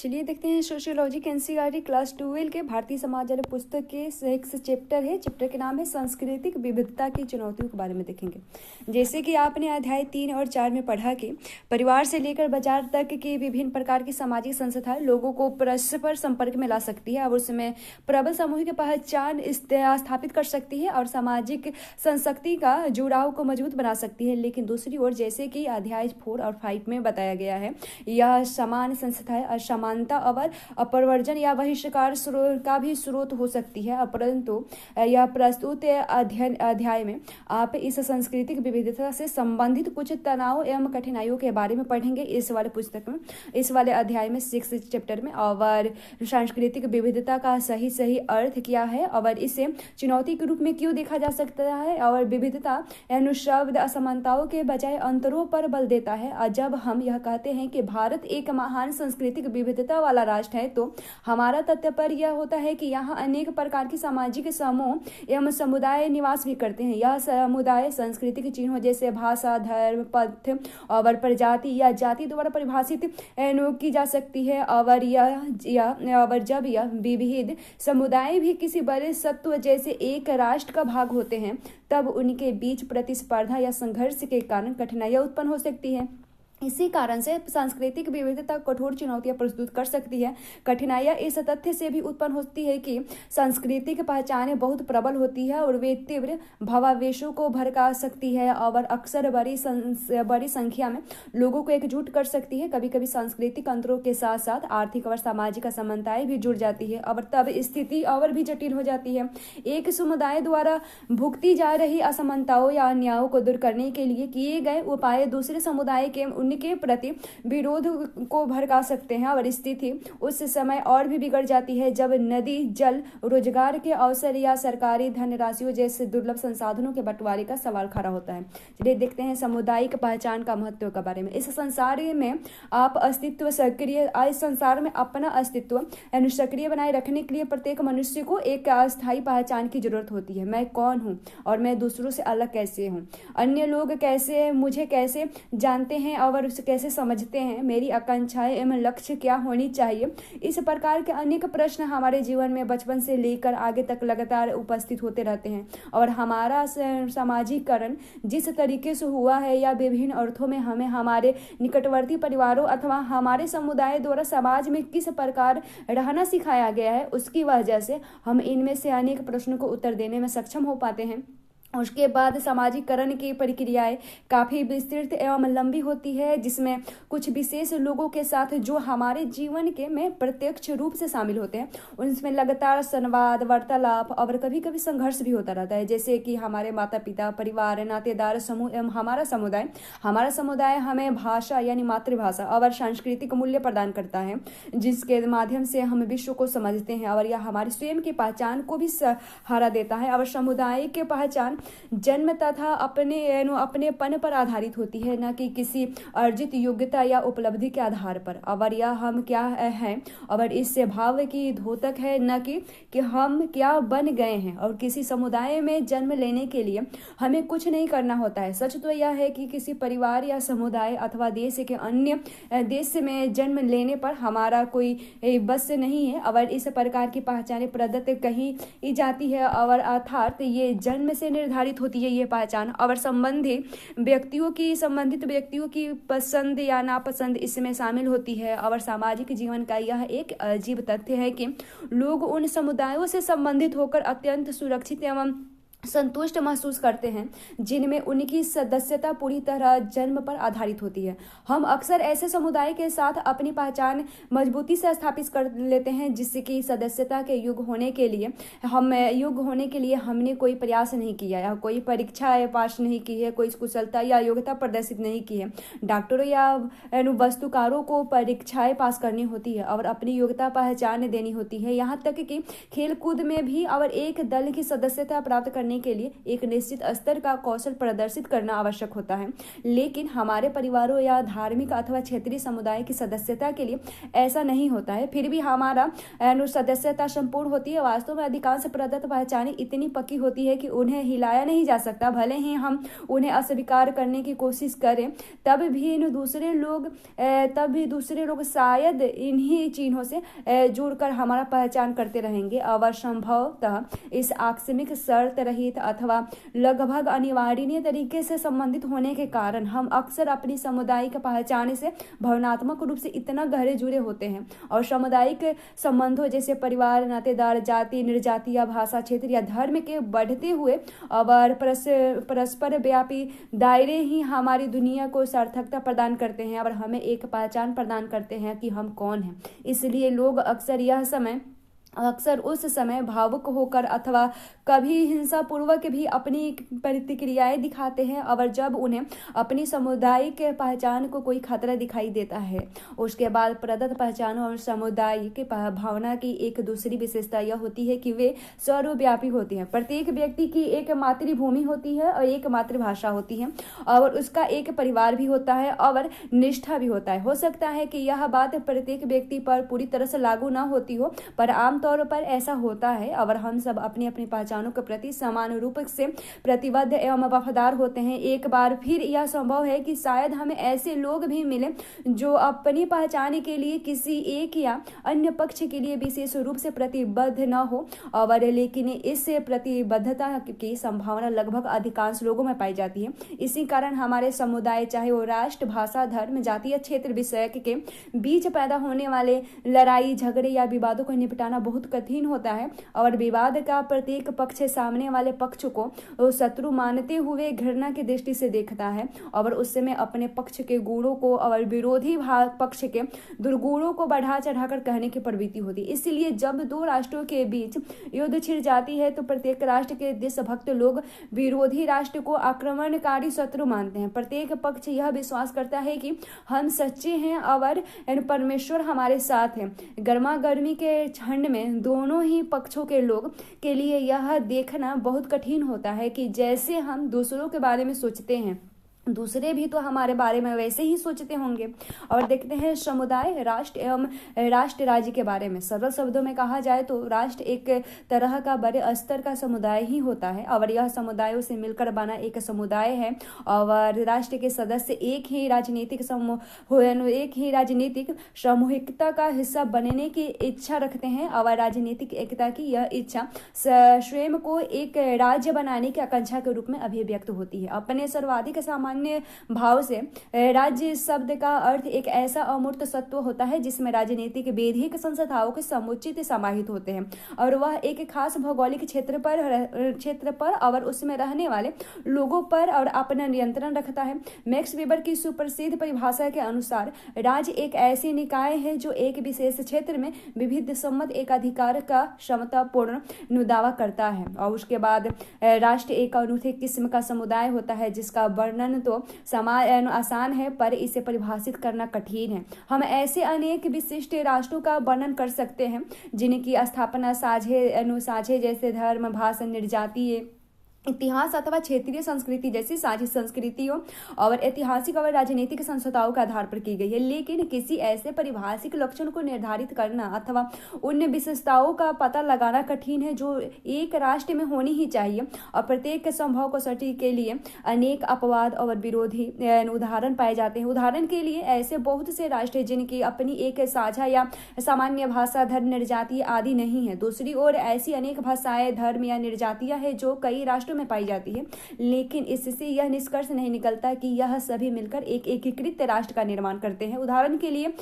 चलिए देखते हैं सोशियोलॉजी के एनसीईआरटी क्लास 12 के भारतीय समाज वाले पुस्तक के 6 चैप्टर है। चैप्टर के नाम है सांस्कृतिक विविधता की चुनौतियों के बारे में देखेंगे। जैसे कि आपने अध्याय 3 और 4 में पढ़ा कि परिवार से लेकर बाजार तक की विभिन्न प्रकार की सामाजिक संस्थाएं लोगों को परस्पर संपर्क में ला सकती है और उसमें प्रबल सामूहिक पहचान स्थापित कर सकती है और सामाजिक संस्कृति का जुड़ाव को मजबूत बना सकती है। लेकिन दूसरी ओर जैसे कि अध्याय 4 और 5 में बताया गया है, यह समान संस्थाएं असमानता और अपरवर्जन या बहिष्कार का भी स्रोत हो सकती है। परंतु यह प्रस्तुत अध्याय में आप इस सांस्कृतिक विविधता से संबंधित कुछ तनाव एवं कठिनाइयों के बारे में पढ़ेंगे इस वाले पुस्तक में, इस वाले अध्याय में 6 चैप्टर में। और सांस्कृतिक विविधता का सही अर्थ क्या है और इसे चुनौती के रूप में क्यों देखा जा सकता है, और विविधता शब्द असमानताओं के बजाय अंतरों पर बल देता है। और जब हम यह कहते हैं कि भारत एक महान सांस्कृतिक विविधता वाला राष्ट्र है, तो हमारा तात्पर्य यह होता है कि यहाँ अनेक प्रकार की सामाजिक समूह एवं समुदाय निवास भी करते हैं। यह समुदाय सांस्कृतिक चिन्हों जैसे भाषा, धर्म, पंथ और प्रजाति या जाति द्वारा परिभाषित की जा सकती है। और जब यह विविध समुदाय भी किसी बड़े सत्व जैसे एक राष्ट्र का भाग होते हैं, तब उनके बीच प्रतिस्पर्धा या संघर्ष के कारण कठिनाइयां उत्पन्न हो सकती है। इसी कारण से सांस्कृतिक विविधता कठोर चुनौतियां प्रस्तुत कर सकती है। कठिनाइयां इस तथ्य से भी उत्पन्न होती है कि सांस्कृतिक पहचानें बहुत प्रबल होती है और वे तीव्र भावावेशों को भड़का सकती है और अक्सर बड़ी संख्या में लोगों को एकजुट कर सकती है। कभी कभी सांस्कृतिक अंतरों के साथ साथ आर्थिक और सामाजिक असमानताएं भी जुड़ जाती है और तब स्थिति और भी जटिल हो जाती है। एक समुदाय द्वारा भुगती जा रही असमानताओं या अन्यायों को दूर करने के लिए किए गए उपाय दूसरे समुदाय के के प्रति विरोध को भड़का सकते हैं और स्थिति उस समय और भी बिगड़ जाती है जब नदी जल, रोजगार के अवसर या सरकारी धनराशियों जैसे दुर्लभ संसाधनों के बंटवारे का सवाल खड़ा होता है। चलिए देखते हैं सामुदायिक पहचान का महत्व के बारे में। इस संसार में आप अस्तित्व सक्रिय इस संसार में अपना अस्तित्व सक्रिय बनाए रखने के लिए प्रत्येक मनुष्य को एक अस्थायी पहचान की जरूरत होती है। मैं कौन हूँ और मैं दूसरों से अलग कैसे हूँ, अन्य लोग कैसे मुझे कैसे जानते हैं और उसे कैसे समझते हैं, मेरी आकांक्षाएं एवं लक्ष्य क्या होनी चाहिए। इस प्रकार के अनेक प्रश्न हमारे जीवन में बचपन से लेकर आगे तक लगातार उपस्थित होते रहते हैं और हमारा सामाजिकरण जिस तरीके से हुआ है या विभिन्न अर्थों में हमें हमारे निकटवर्ती परिवारों अथवा हमारे समुदाय द्वारा समाज में किस प्रकार रहना सिखाया गया है, उसकी वजह से हम इनमें से अनेक प्रश्नों को उत्तर देने में सक्षम हो पाते हैं। उसके बाद सामाजिकरण की प्रक्रियाएं काफ़ी विस्तृत एवं लंबी होती है, जिसमें कुछ विशेष लोगों के साथ जो हमारे जीवन के में प्रत्यक्ष रूप से शामिल होते हैं, उनमें लगातार संवाद, वार्तालाप और कभी कभी संघर्ष भी होता रहता है। जैसे कि हमारे माता पिता, परिवार, नातेदार समूह एवं हमारा समुदाय हमें भाषा यानी मातृभाषा और सांस्कृतिक मूल्य प्रदान करता है, जिसके माध्यम से हम विश्व को समझते हैं और यह हमारे स्वयं की पहचान को भी सहारा देता है। और समुदाय की पहचान जन्म तथा अपनेपन पर आधारित होती है, न कि किसी अर्जित योग्यता या उपलब्धि के आधार पर। और यह हम क्या हैं और इससे भाव की द्योतक है, न कि हम क्या बन गए हैं। और किसी समुदाय में जन्म लेने के लिए हमें कुछ नहीं करना होता है। सच तो यह है कि किसी परिवार या समुदाय अथवा देश के अन्य देश में जन्म लेने पर हमारा कोई बस नहीं है और इस प्रकार की पहचान प्रदत्त कही जाती है और अर्थात ये जन्म से निर्धारित होती है ये पहचान। और संबंधित व्यक्तियों की पसंद या नापसंद इसमें शामिल होती है। और सामाजिक जीवन का यह एक अजीब तथ्य है कि लोग उन समुदायों से संबंधित होकर अत्यंत सुरक्षित एवं संतुष्ट महसूस करते हैं जिनमें उनकी सदस्यता पूरी तरह जन्म पर आधारित होती है। हम अक्सर ऐसे समुदाय के साथ अपनी पहचान मजबूती से स्थापित कर लेते हैं जिसकी सदस्यता के योग्य होने के लिए हमने कोई प्रयास नहीं किया या कोई परीक्षा पास नहीं की है, कोई कुशलता या योग्यता प्रदर्शित नहीं की है। डॉक्टरों या वस्तुकारों को परीक्षाएं पास करनी होती है और अपनी योग्यता पहचान देनी होती है। यहाँ तक कि खेल कूद में भी और एक दल की सदस्यता प्राप्त करने करने के लिए एक निश्चित स्तर का कौशल प्रदर्शित करना आवश्यक होता है, लेकिन हमारे परिवारों या धार्मिक अथवा क्षेत्रीय समुदाय की सदस्यता के लिए ऐसा नहीं होता है। फिर भी हमारा सदस्यता संपूर्ण होती है। वास्तव में अधिकांश प्रदत्त पहचानें इतनी पक्की होती है कि उन्हें हिलाया नहीं जा सकता। भले ही हम उन्हें अस्वीकार करने की कोशिश करें, तब भी दूसरे लोग शायद इन्हीं चिन्हों से जुड़कर हमारा पहचान करते रहेंगे। और संभवतः इस आकस्मिक शर्त रहित अथवा लगभग अनिवार्य तरीके से संबंधित होने के कारण हम अक्सर अपनी सामुदायिक पहचान से भावनात्मक रूप से इतना गहरे जुड़े होते हैं और सामुदायिक संबंधों जैसे परिवार, नातेदार, जाति, निर्जातीय, भाषा, क्षेत्र या धर्म के बढ़ते हुए और परस्पर व्यापी दायरे ही हमारी दुनिया को सार्थकता प्रदान करते हैं और हमें एक पहचान प्रदान करते हैं कि हम कौन हैं। इसलिए लोग अक्सर उस समय भावुक होकर अथवा कभी हिंसापूर्वक भी अपनी प्रतिक्रियाएं दिखाते हैं और जब उन्हें अपनी सामुदायिक पहचान को कोई खतरा दिखाई देता है। उसके बाद प्रदत्त पहचान और सामुदायिक भावना की एक दूसरी विशेषता यह होती है कि वे सर्वव्यापी होती हैं। प्रत्येक व्यक्ति की एक मातृभूमि होती है और एक मातृभाषा होती है और उसका एक परिवार भी होता है और निष्ठा भी होता है। हो सकता है कि यह बात प्रत्येक व्यक्ति पर पूरी तरह से लागू न होती हो, पर आमतौर पर ऐसा होता है और हम सब अपनी अपनी पहचानों के प्रति समान रूप से प्रतिबद्ध एवं वफादार होते हैं। एक बार फिर यह संभव है कि शायद हमें ऐसे लोग भी मिले जो अपनी पहचान के लिए किसी एक या अन्य पक्ष के लिए विशेष रूप से प्रतिबद्ध न हो, और लेकिन इस प्रतिबद्धता की संभावना लगभग अधिकांश लोगों में पाई जाती है। इसी कारण हमारे समुदाय, चाहे वो राष्ट्र, भाषा, धर्म, जाति या क्षेत्र विषयक के बीच पैदा होने वाले लड़ाई, झगड़े या विवादों को निपटाना बहुत कठिन होता है और विवाद का प्रत्येक पक्ष सामने वाले पक्ष को शत्रु मानते हुए घृणा की दृष्टि से देखता है और उस समय अपने पक्ष के गुणों को और विरोधी पक्ष के दुर्गुणों को बढ़ा चढ़ाकर कहने की प्रवृत्ति होती है। इसलिए जब दो राष्ट्रों के बीच युद्ध छिड़ जाती है तो प्रत्येक राष्ट्र के देशभक्त लोग विरोधी राष्ट्र को आक्रमणकारी शत्रु मानते हैं। प्रत्येक पक्ष यह विश्वास करता है कि हम सच्चे हैं और परमेश्वर हमारे साथ है। गर्मा गर्मी के ठंड में दोनों ही पक्षों के लोग के लिए यह देखना बहुत कठिन होता है कि जैसे हम दूसरों के बारे में सोचते हैं, दूसरे भी तो हमारे बारे में वैसे ही सोचते होंगे। और देखते हैं समुदाय, राष्ट्र एवं राष्ट्र राज्य के बारे में। सरल शब्दों में कहा जाए तो राष्ट्र एक तरह का बड़े स्तर का समुदाय ही होता है और यह समुदायों से मिलकर बना एक समुदाय है और राष्ट्र के सदस्य एक ही राजनीतिक सामूहिकता का हिस्सा बनने की इच्छा रखते हैं और राजनीतिक एकता की यह इच्छा स्वयं को एक राज्य बनाने की आकांक्षा के रूप में अभिव्यक्त होती है। अपने सर्वाधिक सामान्य भाव से राज्य शब्द का अर्थ एक ऐसा अमूर्त सत्व होता है जिसमें राजनीतिक वैधिक संस्थाओं के समुचित समाहित होते हैं और वह एक खास भौगोलिक क्षेत्र पर और उसमें रहने वाले लोगों पर और अपना नियंत्रण रखता है। मैक्स वेबर की सुप्रसिद्ध परिभाषा के अनुसार राज्य एक ऐसी निकाय है जो एक विशेष क्षेत्र में विविध सम्मत एकाधिकार का क्षमतापूर्ण दावा करता है। और उसके बाद राष्ट्र एक अनूठे किस्म का समुदाय होता है जिसका वर्णन तो आसान है पर इसे परिभाषित करना कठिन है। हम ऐसे अनेक विशिष्ट राष्ट्रों का वर्णन कर सकते हैं जिनकी स्थापना साझे जैसे धर्म, भाषा, निर्जातीय, इतिहास अथवा क्षेत्रीय संस्कृति जैसी साझी संस्कृतियों और ऐतिहासिक और राजनीतिक संस्थाओं के आधार पर की गई है। लेकिन किसी ऐसे परिभाषिक लक्षण को निर्धारित करना अथवा उन विशेषताओं का पता लगाना कठिन है जो एक राष्ट्र में होनी ही चाहिए और प्रत्येक संभव कसौटी के लिए अनेक अपवाद और विरोधी उदाहरण पाए जाते हैं। उदाहरण के लिए ऐसे बहुत से राष्ट्र जिनकी अपनी एक साझा या सामान्य भाषा, धर्म, निर्जातीय आदि नहीं है। दूसरी ओर ऐसी अनेक भाषाएं, धर्म या निर्जातियां हैं जो कई राष्ट्रों में पाई जाती है, लेकिन इससे यह निष्कर्ष नहीं निकलता कि यह सभी मिलकर एक एकीकृत राष्ट्र का निर्माण करते हैं। उदाहरण के लिए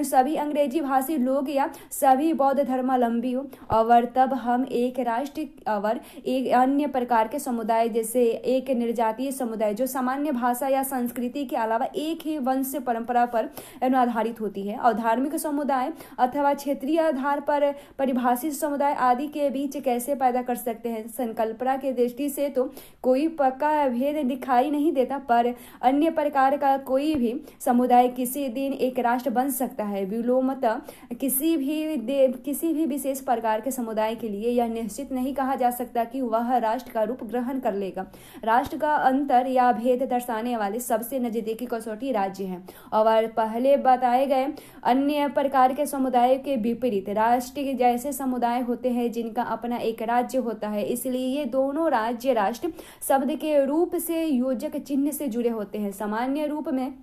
सभी अंग्रेजी भाषी लोग या सभी बौद्ध धर्मावलंबियों और तब हम एक राष्ट्र और एक अन्य प्रकार के समुदाय जैसे एक निर्जातीय समुदाय जो सामान्य भाषा या संस्कृति के अलावा एक ही वंश परंपरा पर आधारित होती है और धार्मिक समुदाय अथवा क्षेत्रीय आधार पर परिभाषित समुदाय आदि के बीच कैसे पैदा कर सकते हैं। संकल्पना के दृष्टि से से तो कोई पक्का भेद दिखाई नहीं देता, पर अन्य प्रकार का कोई भी समुदाय किसी दिन एक राष्ट्र बन सकता है। विलोमतः किसी भी विशेष प्रकार के समुदाय के लिए यह निश्चित नहीं कहा जा सकता कि वह राष्ट्र का रूप ग्रहण कर लेगा। राष्ट्र का अंतर या भेद दर्शाने वाले सबसे नजदीकी कसौटी राज्य है, और पहले बताए गए अन्य प्रकार के समुदाय के विपरीत राष्ट्र जैसे समुदाय होते हैं जिनका अपना एक राज्य होता है। इसलिए ये दोनों राज्य राष्ट्र शब्द के रूप से योजक चिन्ह से जुड़े होते हैं। सामान्य रूप में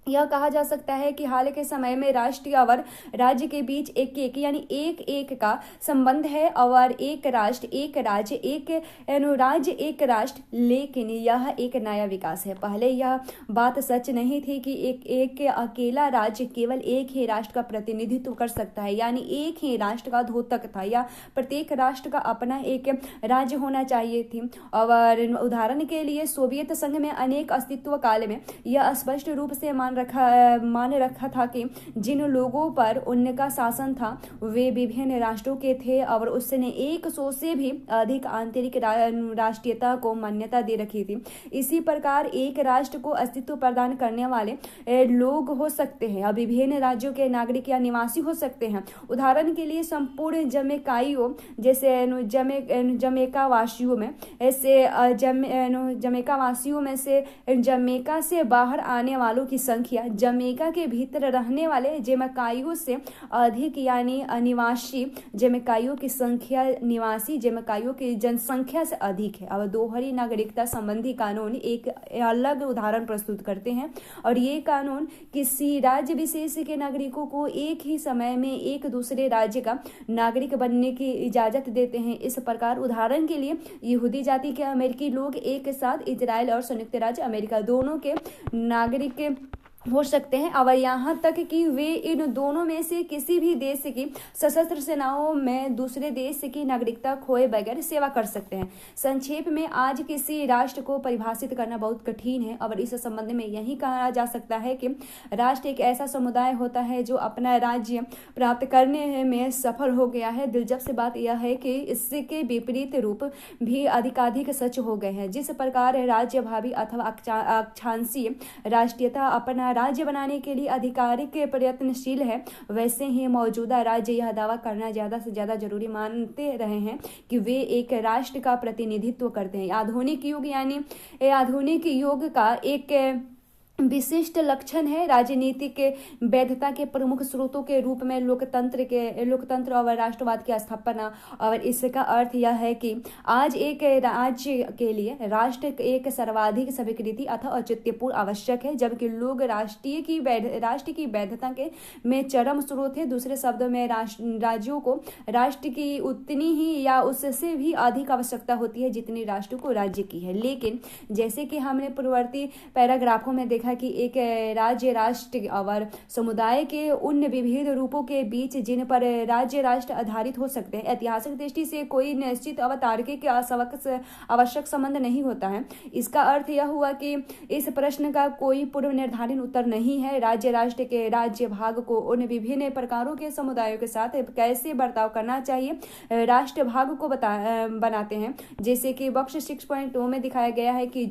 यह कहा जा सकता है कि हाल के समय में राष्ट्र और राज्य के बीच एक यानी एक का संबंध है, और एक राष्ट्र एक राज्य एक अनुराज्य एक राष्ट्र, लेकिन यह एक नया विकास है। पहले यह बात सच नहीं थी कि एक अकेला राज्य केवल एक ही राष्ट्र का प्रतिनिधित्व कर सकता है, यानी एक ही राष्ट्र का द्योतक था, या प्रत्येक राष्ट्र का अपना एक राज्य होना चाहिए थी। और उदाहरण के लिए सोवियत संघ में अनेक अस्तित्व काल में यह स्पष्ट रूप से मान रखा था कि जिन लोगों पर उनका शासन था वे विभिन्न राष्ट्रों के थे, और उसने 100 से भी अधिक आंतरिक राष्ट्रीयता को मान्यता दे रखी थी। इसी प्रकार एक राष्ट्र को अस्तित्व प्रदान करने वाले लोग हो सकते हैं और विभिन्न राज्यों के नागरिक या निवासी हो सकते हैं। उदाहरण के लिए संपूर्ण जमैकाइयों जैसे जमैका वासियों में से जमैका से बाहर आने वालों की संख्या जमैका के भीतर रहने वाले जमैकाइयों से अधिक, यानी अनिवासी जमैकाइयों की संख्या निवासी जमैकाइयों की जनसंख्या से अधिक है। अब दोहरी नागरिकता संबंधी कानून एक अलग उदाहरण प्रस्तुत करते हैं, और ये कानून किसी राज्य विशेष के नागरिकों को एक ही समय में एक दूसरे राज्य का नागरिक बनने की इजाजत देते हैं। इस प्रकार उदाहरण के लिए यहूदी जाति के अमेरिकी लोग एक साथ इजराइल और संयुक्त राज्य अमेरिका दोनों के नागरिक हो सकते हैं, और यहाँ तक कि वे इन दोनों में से किसी भी देश की सशस्त्र सेनाओं में दूसरे देश की नागरिकता खोए बगैर सेवा कर सकते हैं। संक्षेप में आज किसी राष्ट्र को परिभाषित करना बहुत कठिन है, और इस संबंध में यही कहा जा सकता है कि राष्ट्र एक ऐसा समुदाय होता है जो अपना राज्य प्राप्त करने में सफल हो गया है। दिलचस्प बात यह है कि इसके विपरीत रूप भी अधिकाधिक सच हो गए हैं। जिस प्रकार राज्य भावी अथवा अक्षांशीय राष्ट्रीयता अपना राज्य बनाने के लिए आधिकारिक प्रयत्नशील है, वैसे ही मौजूदा राज्य यह दावा करना ज्यादा से ज्यादा जरूरी मानते रहे हैं कि वे एक राष्ट्र का प्रतिनिधित्व करते हैं। आधुनिक युग का एक विशिष्ट लक्षण है राजनीतिक वैधता के प्रमुख स्रोतों के रूप में लोकतंत्र और राष्ट्रवाद की स्थापना। और इसका अर्थ यह है कि आज एक राज्य के लिए राष्ट्र एक सर्वाधिक स्वीकृति अथवा औचित्यपूर्ण आवश्यक है, जबकि लोग राष्ट्र की वैधता के में चरम स्रोत है। दूसरे शब्दों में राज्यों को राष्ट्र की उतनी ही या उससे भी अधिक आवश्यकता होती है जितनी राष्ट्र को राज्य की है। लेकिन जैसे कि हमने पूर्ववर्ती पैराग्राफों में देखा कि एक राज्य राष्ट्र और समुदाय के उन विविध रूपों के बीच जिन पर राज्य राष्ट्र आधारित हो सकते हैं, ऐतिहासिक दृष्टि से कोई निश्चित अवतार्किक आवश्यक संबंध नहीं होता है। इसका अर्थ यह हुआ कि इस प्रश्न का कोई पूर्व निर्धारित उत्तर नहीं है। राज्य राष्ट्र के राज्य भाग को उन विभिन्न प्रकारों के समुदायों के साथ कैसे बर्ताव करना चाहिए राष्ट्र भाग को बनाते हैं। जैसे कि बॉक्स 6.2 में दिखाया गया है कि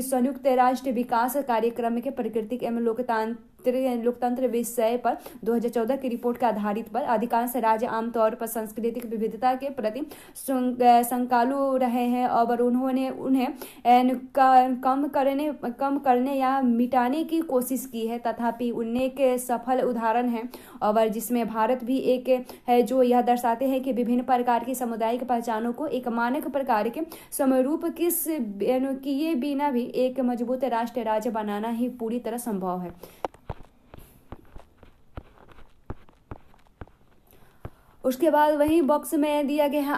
संयुक्त राष्ट्र विकास कार्यक्रम के प्राकृतिक एवं लोकतंत्र विषय पर 2014 की रिपोर्ट के आधारित पर अधिकांश राज्य आमतौर पर सांस्कृतिक विविधता के प्रति संकालु रहे हैं, और उन्होंने उन्हें कम करने या मिटाने की कोशिश की है। तथापि उनने के सफल उदाहरण हैं, और जिसमें भारत भी एक है, जो यह दर्शाते हैं कि विभिन्न प्रकार की सामुदायिक पहचानों को एक मानक प्रकार के समरूप किए बिना भी एक मजबूत राष्ट्र राज्य बनाना ही पूरी तरह संभव है। उसके बाद वही बॉक्स में दिया गया है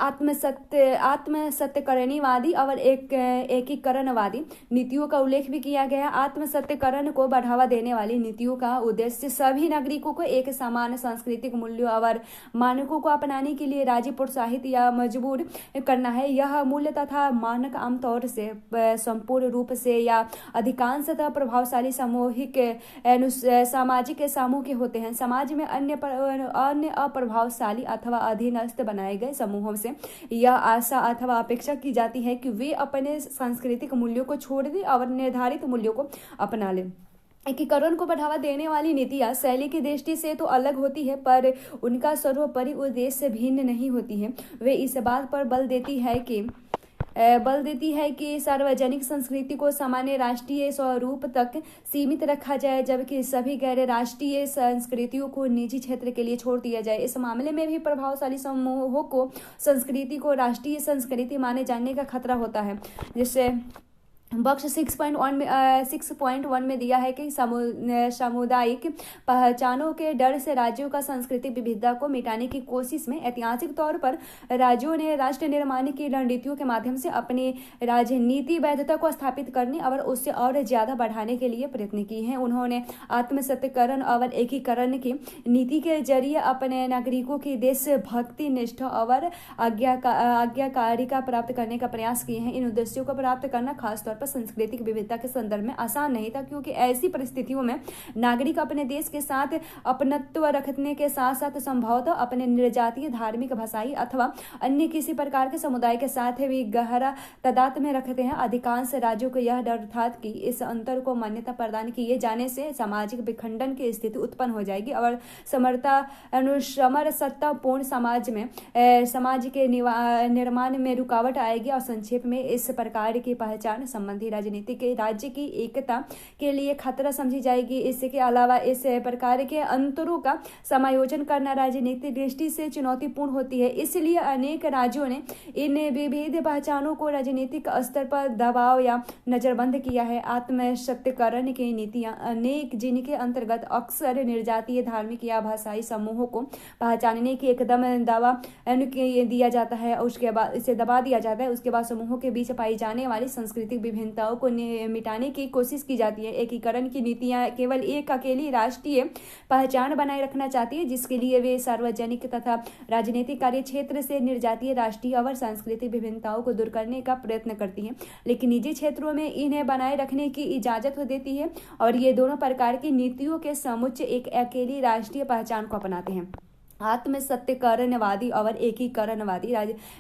आत्मसत्यकरणवादी और एकीकरणवादी नीतियों का उल्लेख भी किया गया। आत्मसत्यकरण को बढ़ावा देने वाली नीतियों का उद्देश्य सभी नागरिकों को एक समान सांस्कृतिक मूल्यों और मानकों को अपनाने के लिए राज्य प्रोत्साहित या मजबूर करना है। यह मूल्य तथा मानक आमतौर से संपूर्ण रूप से या अधिकांशतः प्रभावशाली सामाजिक समूह के होते हैं। समाज में अन्य अप्रभावशाली अथवा अधीनस्थ बनाए गए समूहों से यह आशा अथवा अपेक्षा की जाती है कि वे अपने सांस्कृतिक मूल्यों को छोड़ दें और निर्धारित मूल्यों को अपना लें। एकीकरण को बढ़ावा देने वाली नीतियाँ शैली की दृष्टि से तो अलग होती है, पर उनका सर्वोपरि उद्देश्य से भिन्न नहीं होती है। वे इस बात पर बल देती है कि सार्वजनिक संस्कृति को सामान्य राष्ट्रीय स्वरूप तक सीमित रखा जाए, जबकि सभी गैर राष्ट्रीय संस्कृतियों को निजी क्षेत्र के लिए छोड़ दिया जाए। इस मामले में भी प्रभावशाली समूहों को संस्कृति को राष्ट्रीय संस्कृति माने जाने का खतरा होता है, जिससे बॉक्स 6.1 में दिया है कि सामुदायिक पहचानों के डर से राज्यों का सांस्कृतिक विविधता को मिटाने की कोशिश में ऐतिहासिक तौर पर राज्यों ने राष्ट्र निर्माण की रणनीतियों के माध्यम से अपनी राजनीति वैधता को स्थापित करने और उससे और ज्यादा बढ़ाने के लिए प्रयत्न किए हैं। उन्होंने आत्मसत्यकरण और एकीकरण की नीति के जरिए अपने नागरिकों की देशभक्ति, निष्ठा और आज्ञाकारिता प्राप्त करने का प्रयास किए हैं। इन उद्देश्यों को प्राप्त करना खासतौर सांस्कृतिक विविधता के संदर्भ में आसान नहीं था, क्योंकि ऐसी परिस्थितियों में नागरिक अपने देश के साथ अपनत्व रखने के साथ साथ संभवतः अपने निर्जातीय, धार्मिक, भाषाई अथवा अन्य किसी प्रकार के समुदाय के साथ भी गहरा तादाद में रखते हैं। अधिकांश राज्यों को यह डर था कि इस अंतर को मान्यता प्रदान किए जाने से सामाजिक विखंडन की स्थिति उत्पन्न हो जाएगी और समरसतापूर्ण समाज के निर्माण में रुकावट आएगी। और संक्षेप में इस प्रकार की पहचान संबंधी राजनीति के राज्य की एकता के लिए खतरा समझी जाएगी। इसके अलावा इस प्रकार के अंतरों का समायोजन करना राजनीतिक दृष्टि से चुनौतीपूर्ण होती है। इसलिए अनेक राज्यों ने इन विविध पहचानों को राजनीतिक स्तर पर दबाव या नजरबंद किया है। आत्मसत्यकरण की नीतियां अनेक जिनके अंतर्गत अक्सर निर्जातीय, धार्मिक या भाषाई समूहों को पहचानने की एकदम दावा दिया जाता है, उसके बाद इसे दबा दिया जाता है। उसके बाद समूहों के बीच पाई जाने वाली सांस्कृतिक विभिन्नताओं को मिटाने की कोशिश की जाती है। एकीकरण की नीतियां केवल एक अकेली राष्ट्रीय पहचान बनाए रखना चाहती है, जिसके लिए वे सार्वजनिक तथा राजनीतिक कार्य क्षेत्र से निर्जातीय, राष्ट्रीय और सांस्कृतिक विभिन्नताओं को दूर करने का प्रयत्न करती है, लेकिन निजी क्षेत्रों में इन्हें बनाए रखने की इजाजत देती है। और ये दोनों प्रकार की नीतियों के समुच्चय एक अकेली राष्ट्रीय पहचान को अपनाते हैं। आत्मसत्यकरणवादी और एकीकरणवादी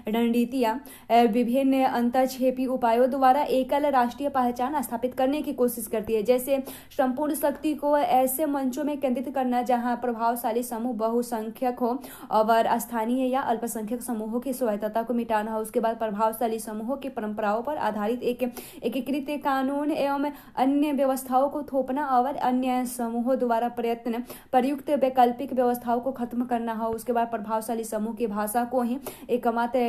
रणनीतियां विभिन्न अंतर्क्षेपी उपायों द्वारा एकल राष्ट्रीय पहचान स्थापित करने की कोशिश करती है, जैसे संपूर्ण शक्ति को ऐसे मंचों में केंद्रित करना जहां प्रभावशाली समूह बहुसंख्यक हो और स्थानीय या अल्पसंख्यक समूहों की स्वायत्तता को मिटाना हो। उसके बाद प्रभावशाली समूहों की परंपराओं पर आधारित एक एकीकृत कानून एवं अन्य व्यवस्थाओं को थोपना और अन्य समूहों द्वारा प्रयुक्त वैकल्पिक व्यवस्थाओं को खत्म करना हो। उसके बाद प्रभावशाली समूह की भाषा को ही एकमात्र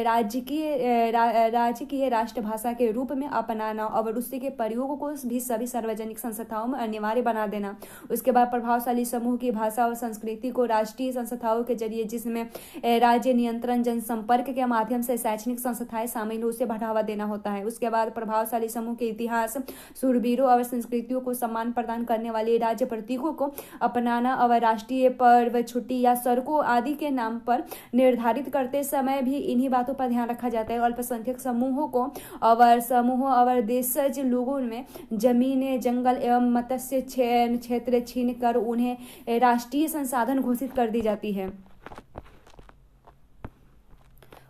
राजकीय राष्ट्रभाषा के रूप में अपनाना और उसके के प्रयोग को भी सभी सार्वजनिक संस्थाओं में अनिवार्य बना देना। उसके बाद प्रभावशाली समूह की भाषा और संस्कृति को राष्ट्रीय संस्थाओं के जरिए, जिसमें राज्य नियंत्रण, जनसंपर्क के माध्यम से शैक्षणिक संस्थाएं शामिल हो, उसे बढ़ावा देना होता है। उसके बाद प्रभावशाली समूह के इतिहास, शूरवीरों और संस्कृतियों को सम्मान प्रदान करने वाले राज्य प्रतीकों को अपनाना और राष्ट्रीय पर्व, छुट्टी या सड़कों आदि के नाम पर निर्धारित करते समय भी इन्हीं बातों पर ध्यान रखा जाता है। अल्पसंख्यक समूहों और देशज लोगों में जमीन, जंगल एवं मत्स्य क्षेत्र छीन कर उन्हें राष्ट्रीय संसाधन घोषित कर दी जाती है।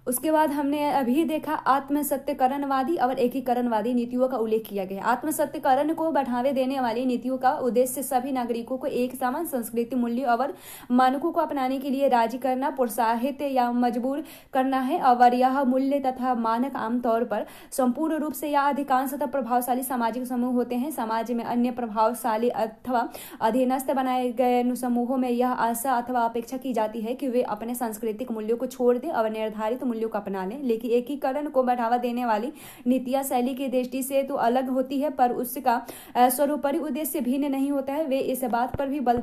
उसके बाद हमने अभी देखा आत्मसत्यकरणवादी और एकीकरणवादी नीतियों का उल्लेख किया गया। आत्मसत्यकरण को बढ़ावे देने वाली नीतियों का उद्देश्य सभी नागरिकों को एक समान संस्कृति, मूल्य और मानकों को अपनाने के लिए राजी करना, प्रोत्साहित या मजबूर करना है। और यह मूल्य तथा मानक आमतौर पर संपूर्ण रूप से या अधिकांशतः प्रभावशाली सामाजिक समूह होते हैं। समाज में अन्य प्रभावशाली अथवा अधीनस्थ बनाए गए समूहों में यह आशा अथवा अपेक्षा की जाती है कि वे अपने सांस्कृतिक मूल्यों को छोड़ दें और निर्धारित मूल्यों को अपना लें। लेकिन एकीकरण को बढ़ावा देने वाली नीतियां शैली की दृष्टि से तो अलग होती है, पर उसका सर्वोपरि उद्देश्य भिन्न नहीं होता है। वे इस बात पर भी बल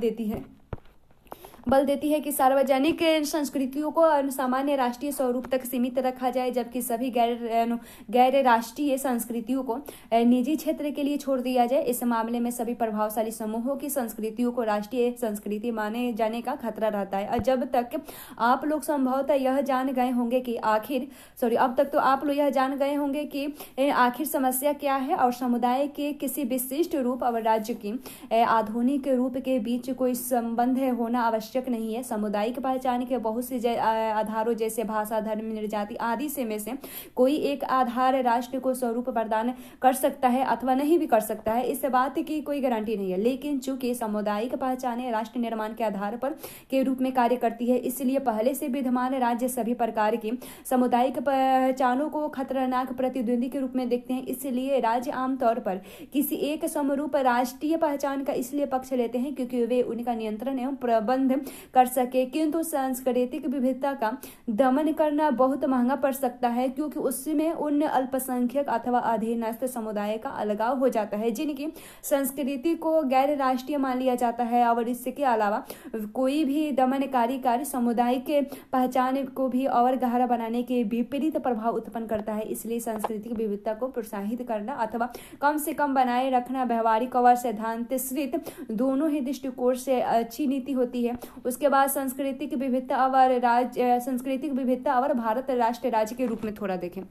देती है कि सार्वजनिक संस्कृतियों को सामान्य राष्ट्रीय स्वरूप तक सीमित रखा जाए, जबकि सभी गैर राष्ट्रीय संस्कृतियों को निजी क्षेत्र के लिए छोड़ दिया जाए। इस मामले में सभी प्रभावशाली समूहों की संस्कृतियों को राष्ट्रीय संस्कृति माने जाने का खतरा रहता है। जब तक आप लोग संभवतः यह जान गए होंगे कि आखिर समस्या क्या है और समुदाय के किसी विशिष्ट रूप और राज्य की आधुनिक रूप के बीच कोई संबंध होना आवश्यक आवश्यक नहीं है। सामुदायिक पहचान के बहुत से आधारों जैसे भाषा, धर्म, जाति आदि से में से कोई एक आधार राष्ट्र को स्वरूप प्रदान कर सकता है अथवा नहीं भी कर सकता है, इस बात की कोई गारंटी नहीं है। लेकिन चूंकि सामुदायिक पहचानें राष्ट्र निर्माण के आधार पर के रूप में कार्य करती है, इसलिए पहले से विद्यमान राज्य सभी प्रकार की सामुदायिक पहचानों को खतरनाक प्रतिद्वंदी के रूप में देखते हैं। इसलिए राज्य आमतौर पर किसी एक समरूप राष्ट्रीय पहचान का इसलिए पक्ष लेते हैं क्योंकि वे उनका नियंत्रण एवं प्रबंध कर सके, किंतु सांस्कृतिक विविधता का दमन करना बहुत महंगा पड़ सकता है क्योंकि उसमें उन अल्पसंख्यक अथवा अधीनस्थ समुदाय का अलगाव हो जाता है जिनकी संस्कृति को गैर राष्ट्रीय मान लिया जाता है, और इसके अलावा कोई भी दमनकारी कार्य समुदाय के पहचान को भी और गहरा बनाने के विपरीत प्रभाव उत्पन्न करता है। इसलिए सांस्कृतिक विविधता को प्रोत्साहित करना अथवा कम से कम बनाए रखना व्यवहारिक और सिद्धांत श्रित दोनों ही दृष्टिकोण से अच्छी नीति होती है। उसके बाद सांस्कृतिक विविधता और भारत राष्ट्र राज्य के रूप में थोड़ा देखें।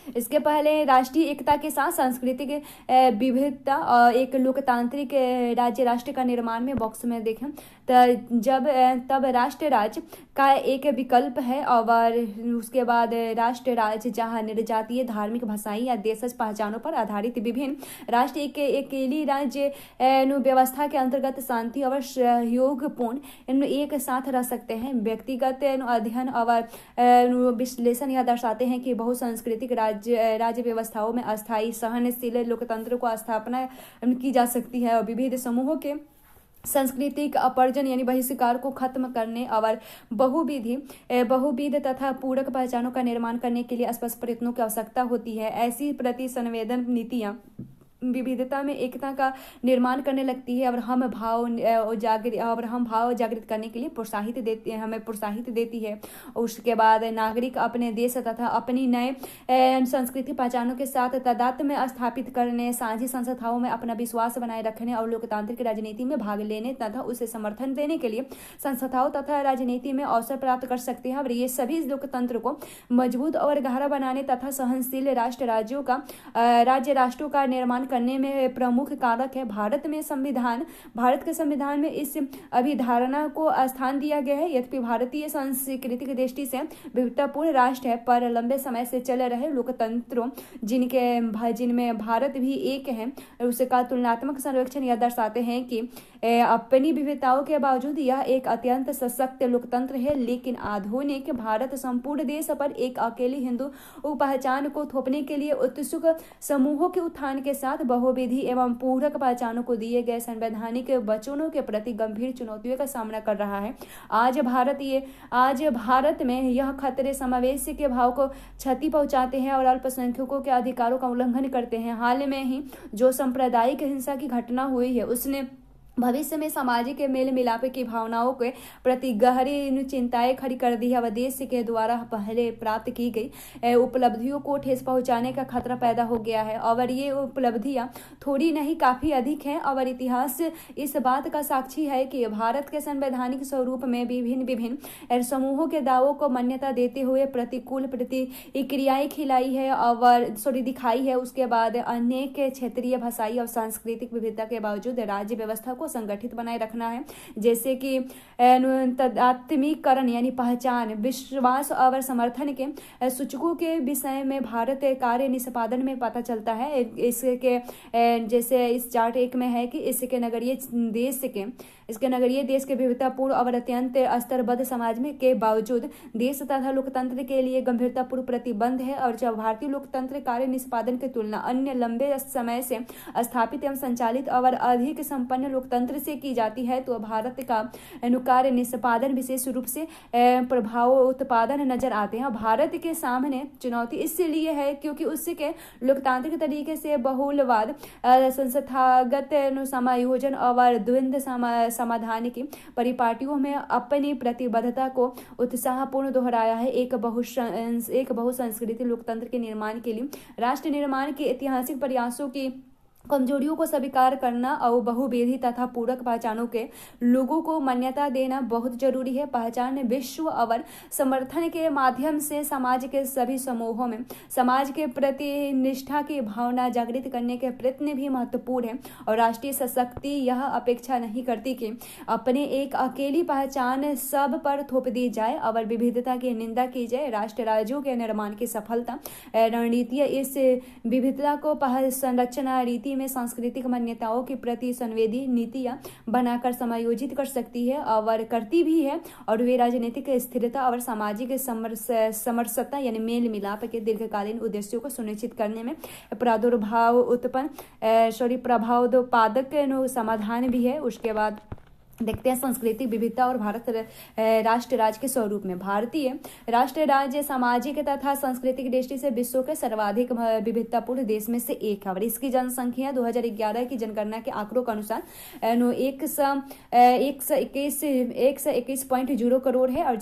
इसके पहले राष्ट्रीय एकता के साथ सांस्कृतिक विविधता और एक लोकतांत्रिक राज्य राष्ट्र का निर्माण में बॉक्स में देखें तब राष्ट्र राज्य का एक विकल्प है, और उसके बाद राष्ट्र राज्य जहां निर्जातीय, धार्मिक, भाषाई या देशज पहचानों पर आधारित विभिन्न राष्ट्र अकेली राज्य व्यवस्था के अंतर्गत शांति और सहयोगपूर्ण एक साथ रह सकते हैं। व्यक्तिगत अध्ययन और विश्लेषण यह दर्शाते हैं कि बहुसांस्कृतिक राज्य व्यवस्थाओं में अस्थायी सहनशील लोकतंत्र को स्थापना की जा सकती है और विविध समूहों के सांस्कृतिक अपरजन यानी बहिष्कार को खत्म करने और बहुविध तथा पूरक पहचानों का निर्माण करने के लिए स्पष्ट प्रयत्नों की आवश्यकता होती है। ऐसी प्रति संवेदन नीतियां विविधता में एकता का निर्माण करने लगती है और हम भाव जागृत करने के लिए हमें प्रोत्साहित देती है। उसके बाद नागरिक अपने देश तथा अपनी नए संस्कृति पहचानों के साथ तादात्म्य में स्थापित करने, साझी संस्थाओं में अपना विश्वास बनाए रखने और लोकतांत्रिक राजनीति में भाग लेने तथा उसे समर्थन देने के लिए संस्थाओं तथा राजनीति में अवसर प्राप्त कर सकते हैं। और ये सभी लोकतंत्र को मजबूत और गहरा बनाने तथा सहनशील राज्य राष्ट्रों का निर्माण करने में प्रमुख कारक है। भारत के संविधान में इस अभिधारणा को स्थान दिया गया है। यद्यपि भारतीय सांस्कृतिक दृष्टि से विविधतापूर्ण राष्ट्र है, पर लंबे समय से चल रहे लोकतंत्रों जिनमें भारत भी एक है, उसका तुलनात्मक सर्वेक्षण यह दर्शाते हैं कि अपनी विविधताओं के बावजूद यह एक अत्यंत सशक्त लोकतंत्र है। लेकिन आधुनिक भारत संपूर्ण देश पर एक अकेली हिंदू पहचान को थोपने के लिए उत्सुक समूहों के उत्थान के साथ बहुविधि एवं पूरक पहचानों को दिए गए संवैधानिक वचनों के प्रति गंभीर चुनौतियों का सामना कर रहा है। आज भारत में यह खतरे समावेशी के भाव को क्षति पहुंचाते हैं और अल्पसंख्यकों के अधिकारों का उल्लंघन करते हैं। हाल में ही जो सांप्रदायिक हिंसा की घटना हुई है उसने भविष्य में सामाजिक मेल मिलाप की भावनाओं के प्रति गहरी चिंताएं खड़ी कर दी है। देश के द्वारा पहले प्राप्त की गई उपलब्धियों को ठेस पहुंचाने का खतरा पैदा हो गया है और ये उपलब्धियां थोड़ी नहीं काफी अधिक हैं। और इतिहास इस बात का साक्षी है कि भारत के संवैधानिक स्वरूप में विभिन्न समूहों के दावों को मान्यता देते हुए प्रतिकूल प्रतिक्रियाएं दिखाई है। उसके बाद अनेक क्षेत्रीय, भाषाई और सांस्कृतिक विविधता के बावजूद राज्य व्यवस्था को संगठित बनाए रखना है, जैसे कि तदात्मीकरण यानी पहचान, विश्वास और समर्थन के सूचकों के विषय में भारत कार्य निष्पादन में पता चलता है। इसके जैसे इस चार्ट 1 में है कि इसके नगरीय देश के विविधतापूर्ण और अत्यंत स्तरबद्ध समाज में के बावजूद देश तथा लोकतंत्र के लिए गंभीरतापूर्ण प्रतिबंध है। और जब भारतीय लोकतंत्र कार्य निष्पादन की तुलना अन्य लंबे समय से स्थापित एवं संचालित और अधिक संपन्न लोकतंत्र से की जाती है तो भारत का कार्य निष्पादन विशेष रूप से प्रभाव उत्पादन नजर आते हैं। भारत के सामने चुनौती इसलिए है क्योंकि उसके लोकतांत्रिक तरीके से बहुलवाद, संस्थागत समायोजन और द्वंद्व समाधान की परिपाटियों में अपनी प्रतिबद्धता को उत्साहपूर्ण दोहराया है। एक बहुसंस्कृति लोकतंत्र के निर्माण के लिए राष्ट्र निर्माण के ऐतिहासिक प्रयासों की कमजोरियों को स्वीकार करना और बहुविधि तथा पूरक पहचानों के लोगों को मान्यता देना बहुत जरूरी है। पहचान विश्व और समर्थन के माध्यम से समाज के सभी समूहों में समाज के प्रति निष्ठा की भावना जागृत करने के प्रयत्न भी महत्वपूर्ण है। और राष्ट्रीय सशक्ति यह अपेक्षा नहीं करती कि अपने एक अकेली पहचान सब पर थोप दी जाए और विविधता की निंदा की जाए। राष्ट्र राज्यों के निर्माण की सफलता रणनीतियां इस विविधता को संरचना रीति में सांस्कृतिक मान्यताओं के प्रति संवेदी नीतियां बनाकर समायोजित कर सकती है और करती भी है। और वे राजनीतिक स्थिरता और सामाजिक समरसता यानी मेल मिलाप के दीर्घकालीन उद्देश्यों को सुनिश्चित करने में प्रभावोत्पादक समाधान भी है। उसके बाद देखते हैं सांस्कृतिक विविधता और भारत राष्ट्र राज्य के स्वरूप में। भारतीय राष्ट्र राज्य सामाजिक तथा सांस्कृतिक दृष्टि से विश्व के सर्वाधिक विविधतापूर्ण देश में से एक है और इसकी जनसंख्या 2011 की जनगणना के आंकड़ों के अनुसार 121.0 करोड़ है और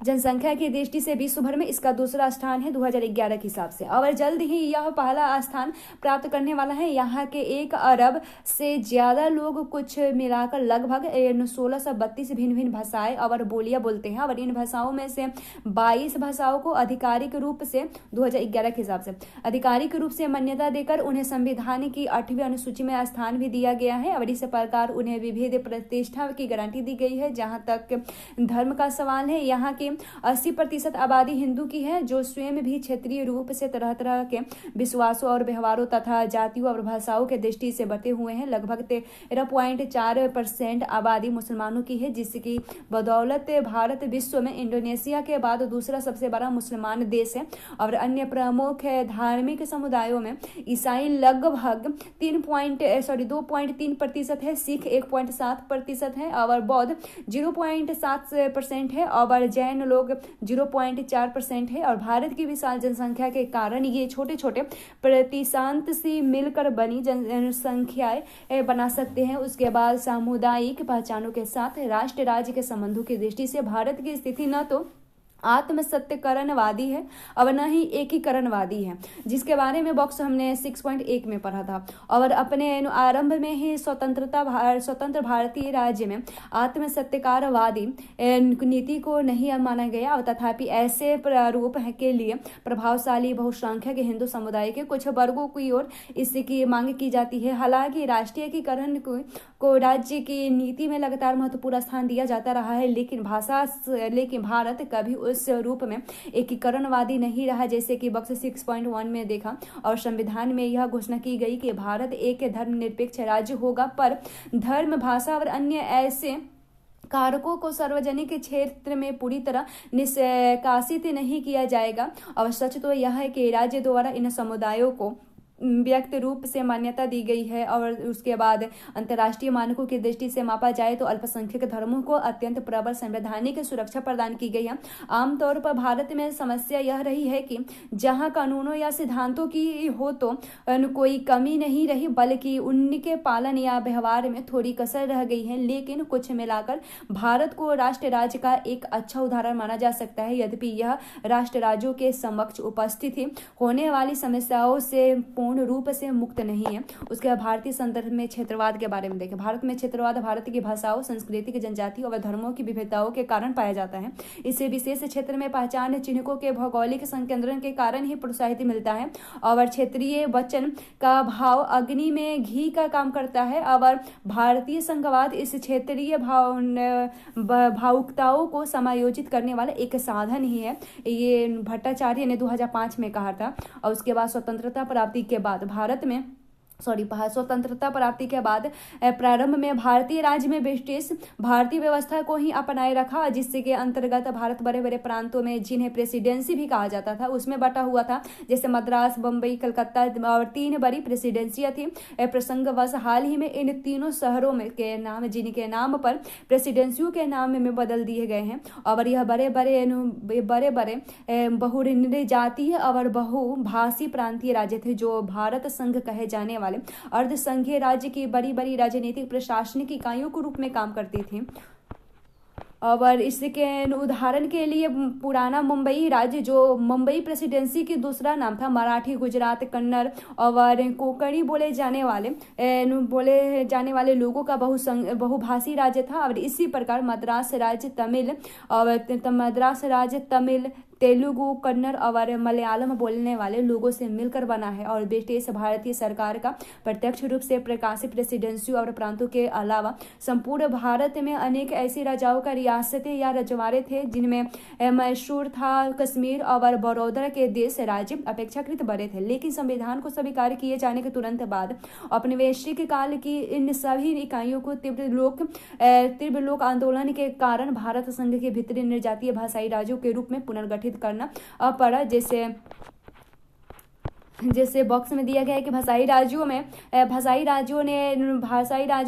जनसंख्या की दृष्टि से विश्व भर में इसका दूसरा स्थान है 2011 के हिसाब से और जल्द ही यह पहला स्थान प्राप्त करने वाला है। यहाँ के 1 अरब से ज्यादा लोग कुछ मिलाकर लगभग 1632 भिन्न भिन्न भाषाएं और बोलियां बोलते हैं और इन भाषाओं में से 22 भाषाओं को आधिकारिक रूप से 2011 के हिसाब से आधिकारिक रूप से मान्यता देकर उन्हें संविधान की 8वीं अनुसूची में स्थान भी दिया गया है और इस प्रकार उन्हें विविध प्रतिष्ठा की गारंटी दी गई है। जहाँ तक धर्म का सवाल है, यहाँ की 80% आबादी हिंदू की है जो स्वयं भी क्षेत्रीय रूप से तरह तरह के विश्वासों और व्यवहारों तथा जातियों और भाषाओं के दृष्टि से बटे हुए हैं। लगभग 13.4% आबादी मुसलमानों की है जिसकी बदौलत भारत विश्व में इंडोनेशिया के बाद दूसरा सबसे बड़ा मुसलमान देश है और अन्य प्रमुख धार्मिक समुदायों में ईसाई लगभग 2.3% है, सिख 1.7% है और बौद्ध 0.7% है और जैन लोग 0.4% है। और भारत की विशाल जनसंख्या के कारण ये छोटे छोटे प्रतिशत से मिलकर बनी जनसंख्याएं बना सकते हैं। उसके बाद सामुदायिक पहचानों के साथ राष्ट्र राज्य के संबंधों की दृष्टि से भारत की स्थिति न तो आत्मसत्यकरणवादी है और न ही एकीकरणवादी है, जिसके बारे में बॉक्स हमने 6.1 में पढ़ा था। और अपने आरंभ में ही स्वतंत्र भारतीय राज्य में आत्मसत्यकारवादी नीति को नहीं माना गया और तथापि ऐसे प्रारूप के लिए प्रभावशाली बहुसंख्यक हिंदू समुदाय के कुछ वर्गों की ओर इसकी मांग की जाती है। हालांकि राष्ट्रीय एकीकरण को राज्य की नीति में लगातार महत्वपूर्ण स्थान दिया जाता रहा है, लेकिन भारत कभी उस रूप में एकीकरणवादी नहीं रहा जैसे कि बॉक्स 6.1 में देखा। और संविधान में यह घोषणा की गई कि भारत एक धर्मनिरपेक्ष राज्य होगा, पर धर्म, भाषा और अन्य ऐसे कारकों को सार्वजनिक क्षेत्र में पूरी तरह निष्कासित नहीं किया जाएगा। और सच तो यह है कि राज्य द्वारा इन समुदायों को व्यक्त रूप से मान्यता दी गई है। और उसके बाद अंतर्राष्ट्रीय मानकों की दृष्टि से मापा जाए तो अल्पसंख्यक धर्मों को अत्यंत प्रबल संवैधानिक सुरक्षा प्रदान की गई है। आमतौर पर भारत में समस्या यह रही है कि जहां कानूनों या सिद्धांतों की हो तो कोई कमी नहीं रही, बल्कि उनके पालन या व्यवहार में थोड़ी कसर रह गई है। लेकिन कुछ मिलाकर भारत को राष्ट्र राज्य का एक अच्छा उदाहरण माना जा सकता है, यद्यपि यह राष्ट्र राज्यों के समक्ष उपस्थित होने वाली समस्याओं से पूर्ण रूप से मुक्त नहीं है। उसके बाद भारतीय संदर्भ में क्षेत्रवाद के बारे में देखें। भारत में क्षेत्रवाद भारत की भाषाओं, संस्कृति, जनजाति और धर्मों की विविधताओं के कारण पाया जाता है। इसे विशेष क्षेत्र में पहचान चिन्हों के भौगोलिक संकेंद्रण के कारण ही प्रोत्साहित मिलता है। और क्षेत्रीय वचन का भाव अग्नि में घी का काम करता है। और भारतीय संघवाद इस क्षेत्रीय भावुकताओं को समायोजित करने वाला एक साधन ही है, ये भट्टाचार्य ने 2005 में कहा था। और उसके बाद स्वतंत्रता प्राप्ति के बाद स्वतंत्रता प्राप्ति के बाद प्रारंभ में भारतीय राज्य में ब्रिटिश भारतीय व्यवस्था को ही अपनाए रखा, जिससे के अंतर्गत भारत बड़े बड़े प्रांतों में जिन्हें प्रेसिडेंसी भी कहा जाता था उसमें बटा हुआ था, जैसे मद्रास, बम्बई, कलकत्ता और 3 बड़ी प्रेसिडेंसियां थी। प्रसंगवश हाल ही में इन तीनों शहरों में के नाम जिनके नाम पर प्रेसिडेंसियों के नाम में बदल दिए गए हैं। और यह बड़े बड़े बहुजातीय और बहुभाषी प्रांतीय राज्य थे जो भारत संघ कहे जाने वाले अर्ध संघीय राज्य की बड़ी बड़ी राजनीतिक प्रशासनिक इकाइयों के रूप में काम करती थी। और इसके उदाहरण के लिए पुराना मुंबई राज्य, जो मुंबई प्रेसिडेंसी की दूसरा नाम था, मराठी, गुजरात, कन्नड़ और कोंकणी बोले जाने वाले लोगों का बहुभाषी राज्य था। और इसी प्रकार मद्रास राज्य तमिल, तेलुगु, कन्नड़ और मलयालम बोलने वाले लोगों से मिलकर बना है। और ब्रिटिश भारतीय सरकार का प्रत्यक्ष रूप से प्रकाशित प्रेसिडेंसी और प्रांतों के अलावा संपूर्ण भारत में अनेक ऐसी राजाओं का रियासतें या रजवाड़े थे जिनमें मैसूर था, कश्मीर और बड़ौदा के देश राज्य अपेक्षाकृत बड़े थे। लेकिन संविधान को स्वीकार किए जाने के तुरंत बाद औपनिवेशिक काल की इन सभी इकाइयों को तीव्र लोक आंदोलन के कारण भारत संघ के भीतरी निर्जातीय भाषाई राज्यों के रूप में पुनर्गठित करना पड़ा। जैसे बॉक्स में दिया गया है कि भाषाई राज्यों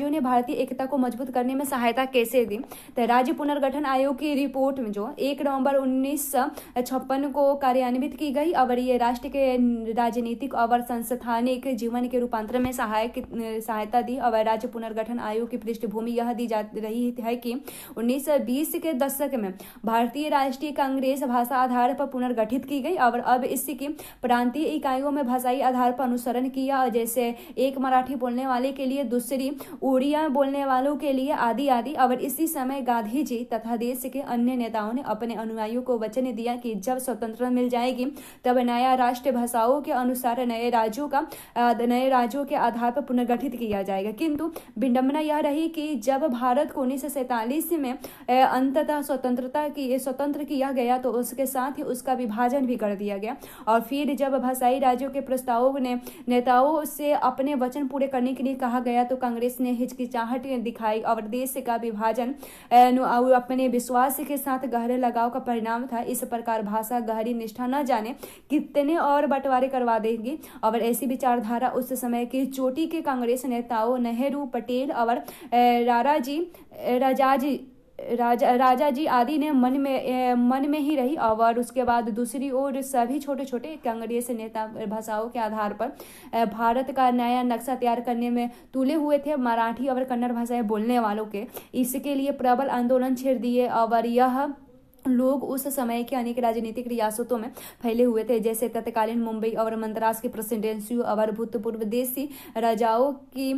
ने भारतीय एकता को मजबूत करने में सहायता कैसे दी। तो राज्य पुनर्गठन आयोग की रिपोर्ट में जो 1 नवंबर 1956 को कार्यान्वित की गई और ये राष्ट्र के राजनीतिक और संस्थानिक जीवन के रूपांतरण में सहायता दी। और राज्य पुनर्गठन आयोग की पृष्ठभूमि यह दी जा रही है कि 1920 के दशक में भारतीय राष्ट्रीय कांग्रेस भाषा आधार पर पुनर्गठित की गई और अब इसकी प्रांतीय इकाइयों में भाषाई आधार पर अनुसरण किया, जैसे एक मराठी बोलने वाले के लिए दूसरी उड़िया बोलने वालों के लिए आदि आदि। और इसी समय गांधी जी तथा देश के अन्य नेताओं ने अपने अनुयायियों को वचन दिया कि जब स्वतंत्रता मिल जाएगी तब नया राष्ट्र भाषाओं के अनुसार नए राज्यों के आधार पर पुनर्गठित किया जाएगा। किंतु विडंबना यह रही कि जब भारत को 1947 में अंततः स्वतंत्र किया गया तो उसके साथ ही उसका विभाजन भी कर दिया गया। और फिर जब भाषाई राज्यों के प्रस्तावों ने नेताओं से अपने वचन पूरे करने के लिए कहा गया तो कांग्रेस ने हिचकिचाहट दिखाई और देश का विभाजन अपने विश्वास के साथ गहरे लगाव का परिणाम था। इस प्रकार भाषा गहरी निष्ठा न जाने कितने और बंटवारे करवा देगी। और ऐसी विचारधारा उस समय की चोटी के कांग्रेस नेताओं नेहरू, पटेल और राजा जी आदि ने मन में ही रही। और उसके बाद दूसरी ओर सभी छोटे छोटे कांग्रेस नेता भाषाओं के आधार पर भारत का नया नक्शा तैयार करने में तुले हुए थे। मराठी और कन्नड़ भाषाएं बोलने वालों के इसके लिए प्रबल आंदोलन छेड़ दिए और यह लोग उस समय के अनेक राजनीतिक रियासतों में फैले हुए थे, जैसे तत्कालीन मुंबई और मद्रास की प्रेसिडेंसी और भूतपूर्व देशी राजाओं की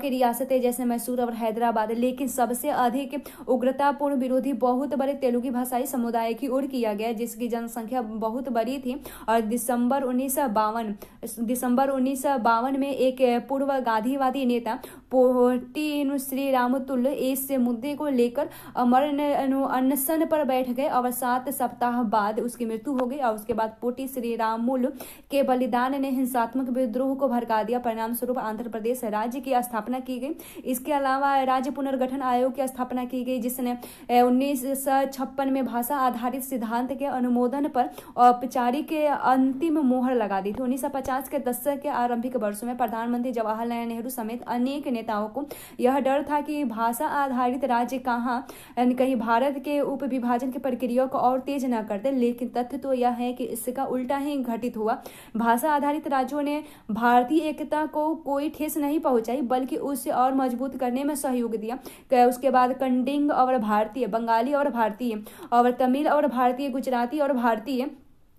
रियासतें जैसे मैसूर और हैदराबाद। लेकिन सबसे अधिक उग्रतापूर्ण विरोधी बहुत बड़े तेलुगु भाषाई समुदाय की ओर किया गया, जिसकी जनसंख्या बहुत बड़ी थी। और दिसंबर 1952 में एक पूर्व गांधीवादी नेता पोटी श्रीरामुलु इस मुद्दे को लेकर अनशन पर बैठ गए और 7 सप्ताह बाद उसकी मृत्यु हो गई। और उसके बाद पोटी श्रीरामुलु के बलिदान ने हिंसात्मक विद्रोह को भड़का दिया। परिणाम स्वरूप आंध्र प्रदेश राज्य की स्थापना की गई। इसके अलावा राज्य पुनर्गठन आयोग की स्थापना की गई, जिसने 1956 में भाषा आधारित सिद्धांत के अनुमोदन पर औपचारिक अंतिम मोहर लगा दी थी। 1950 के दशक के आरंभिक वर्षों में प्रधानमंत्री जवाहरलाल नेहरू समेत अनेक नेताओं को यह डर था कि भाषा आधारित राज्य कहीं भारत के उप विभाजन की प्रक्रिया को और तेज न कर दे। लेकिन तथ्य तो यह है कि इसका उल्टा ही घटित हुआ। भाषा आधारित राज्यों ने भारतीय एकता को कोई ठेस नहीं पहुंचाई, बल्कि उसे और मजबूत करने में सहयोग दिया। उसके बाद कंडिंग और भारतीय, बंगाली और भारतीय, और तमिल और भारतीय, गुजराती और भारतीय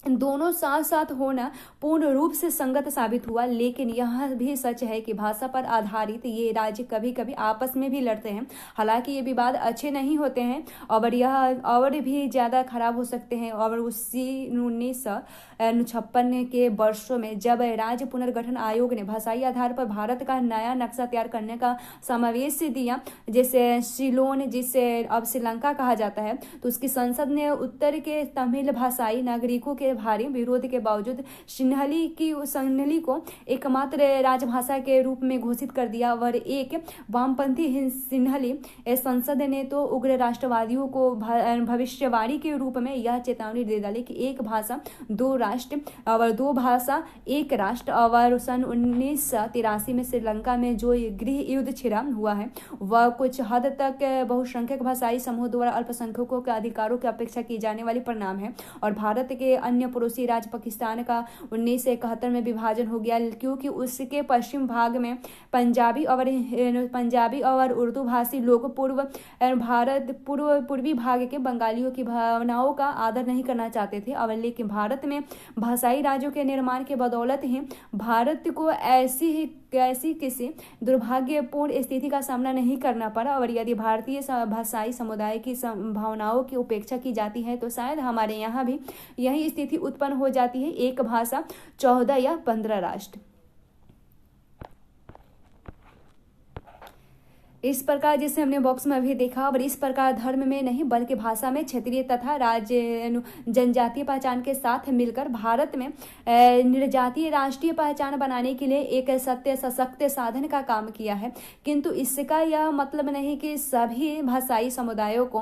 दोनों साथ साथ होना पूर्ण रूप से संगत साबित हुआ। लेकिन यह भी सच है कि भाषा पर आधारित ये राज्य कभी कभी आपस में भी लड़ते हैं। हालांकि ये विवाद अच्छे नहीं होते हैं और यह और भी ज़्यादा खराब हो सकते हैं। और उसी 1956 के वर्षों में जब राज्य पुनर्गठन आयोग ने भाषाई आधार पर भारत का नया नक्शा तैयार करने का समावेश दिया, जैसे सिलोन, जिसे अब श्रीलंका कहा जाता है, तो उसकी संसद ने उत्तर के तमिल भाषाई नागरिकों के भारी विरोध के बावजूद सिन्हली को एकमात्र राजभाषा के रूप में घोषित कर दिया। और एक वामपंथी सिन्हली संसद ने तो उग्र राष्ट्रवादियों को भविष्यवाणी के रूप में यह चेतावनी दे डाली कि एक भाषा दो राष्ट्र और दो भाषा एक राष्ट्र। और सन 1983 में श्रीलंका में जो गृह युद्ध छिड़ा हुआ है वह कुछ हद तक बहुसंख्यक भाषाई समूह द्वारा अल्पसंख्यकों के अधिकारों की अपेक्षा की जाने वाली परिणाम है। और भारत के अन्य पड़ोसी राज्य पाकिस्तान का 1971 में विभाजन हो गया, क्योंकि उसके पश्चिम भाग में पंजाबी और उर्दू भाषी लोग पूर्वी भाग के बंगालियों की भावनाओं का आदर नहीं करना चाहते थे। और लेकिन भारत में भाषाई राज्यों के निर्माण के बदौलत ही भारत को ऐसी किसी दुर्भाग्यपूर्ण स्थिति का सामना नहीं करना पड़ा। और यदि भारतीय भाषाई समुदाय की भावनाओं की उपेक्षा की जाती है तो शायद हमारे यहाँ भी यही स्थिति उत्पन्न हो जाती है, एक भाषा 14 या 15 राष्ट्र। इस प्रकार जिसे हमने बॉक्स में अभी देखा, और इस प्रकार धर्म में नहीं बल्कि भाषा में क्षेत्रीय तथा राज्य जनजातीय पहचान के साथ मिलकर भारत में निर्जातीय राष्ट्रीय पहचान बनाने के लिए एक सशक्त साधन का काम किया है। किंतु इसका यह मतलब नहीं कि सभी भाषाई समुदायों को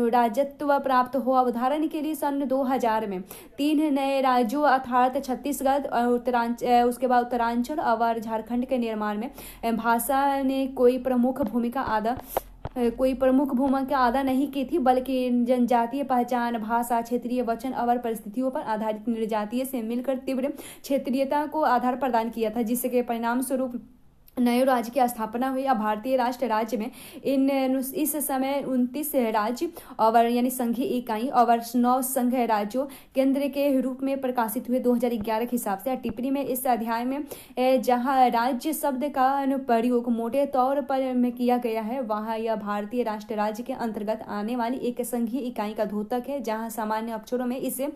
राज्यत्व प्राप्त हो। उदाहरण के लिए सन 2000 में 3 नए राज्यों अर्थात छत्तीसगढ़ और उसके बाद उत्तरांचल और झारखंड के निर्माण में भाषा ने कोई प्रमुख भूमिका अदा नहीं की थी, बल्कि जनजातीय पहचान, भाषा, क्षेत्रीय वचन और परिस्थितियों पर आधारित निर्जातीय से मिलकर तीव्र क्षेत्रीयता को आधार प्रदान किया था, जिसके परिणाम स्वरूप नए राज्य की स्थापना हुई। अब भारतीय राष्ट्र राज्य में इस समय 29 राज्य और यानी संघीय इकाई और 9 संघ राज्यों केंद्र के रूप में प्रकाशित हुए 2011 के हिसाब से। टिप्पणी में इस अध्याय में जहां राज्य शब्द का प्रयोग मोटे तौर पर में किया गया है, वहां यह भारतीय राष्ट्र राज्य के अंतर्गत आने वाली एक संघीय इकाई का द्योतक है, जहां सामान्य अक्षरों में इसे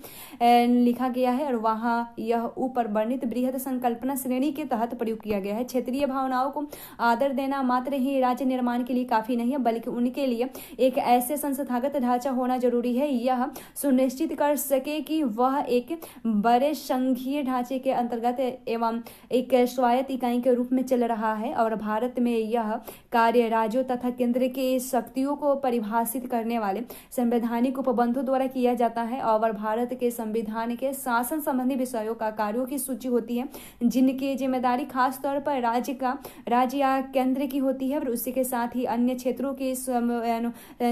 लिखा गया है, और वहां यह ऊपर वर्णित बृहद संकल्पना श्रेणी के तहत प्रयोग किया गया है। क्षेत्रीय भावनाओं को आदर देना मात्र ही राज्य निर्माण के लिए काफी नहीं है, बल्कि उनके लिए एक ऐसे संस्थागत ढांचा होना जरूरी है यह सुनिश्चित कर सके कि वह एक बड़े संघीय ढांचे के अंतर्गत एवं एक स्वायत्त इकाई के रूप में चल रहा है। और भारत में यह कार्य राज्यों तथा केंद्र की शक्तियों को परिभाषित करने वाले संवैधानिक उपबंधों द्वारा किया जाता है। और भारत के संविधान के शासन संबंधी विषयों का कार्यों की सूची होती है, जिनकी जिम्मेदारी खासतौर पर राज्य या केंद्र की होती है, और उसी के साथ ही अन्य क्षेत्रों की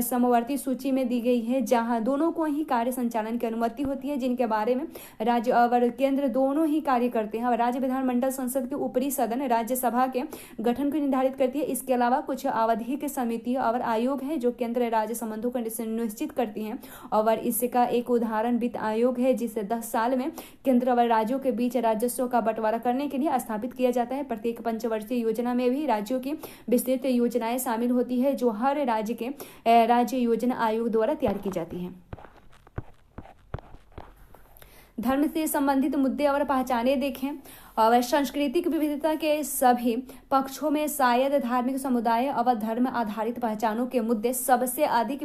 समवर्ती सूची में दी गई है, जहां दोनों को ही कार्य संचालन की अनुमति होती है, जिनके बारे में राज्य और केंद्र दोनों ही कार्य करते हैं। और राज्य विधानमंडल संसद के ऊपरी सदन राज्यसभा के गठन को निर्धारित करती है। इसके अलावा कुछ आवधिक समिति और आयोग है जो केंद्र राज्य संबंधों को निश्चित करती हैं। और इसका एक उदाहरण वित्त आयोग है, जिसे 10 साल में केंद्र और राज्यों के बीच राजस्व का बंटवारा करने के लिए स्थापित किया जाता है। प्रत्येक पंचवर्षीय योजना में भी राज्यों की विस्तृत योजनाएं शामिल होती है, जो हर राज्य के राज्य योजना आयोग द्वारा तैयार की जाती है। धर्म से संबंधित मुद्दे और पहचाने देखें। और सांस्कृतिक विविधता के सभी पक्षों में शायद धार्मिक समुदाय और धर्म आधारित पहचानों के मुद्दे सबसे अधिक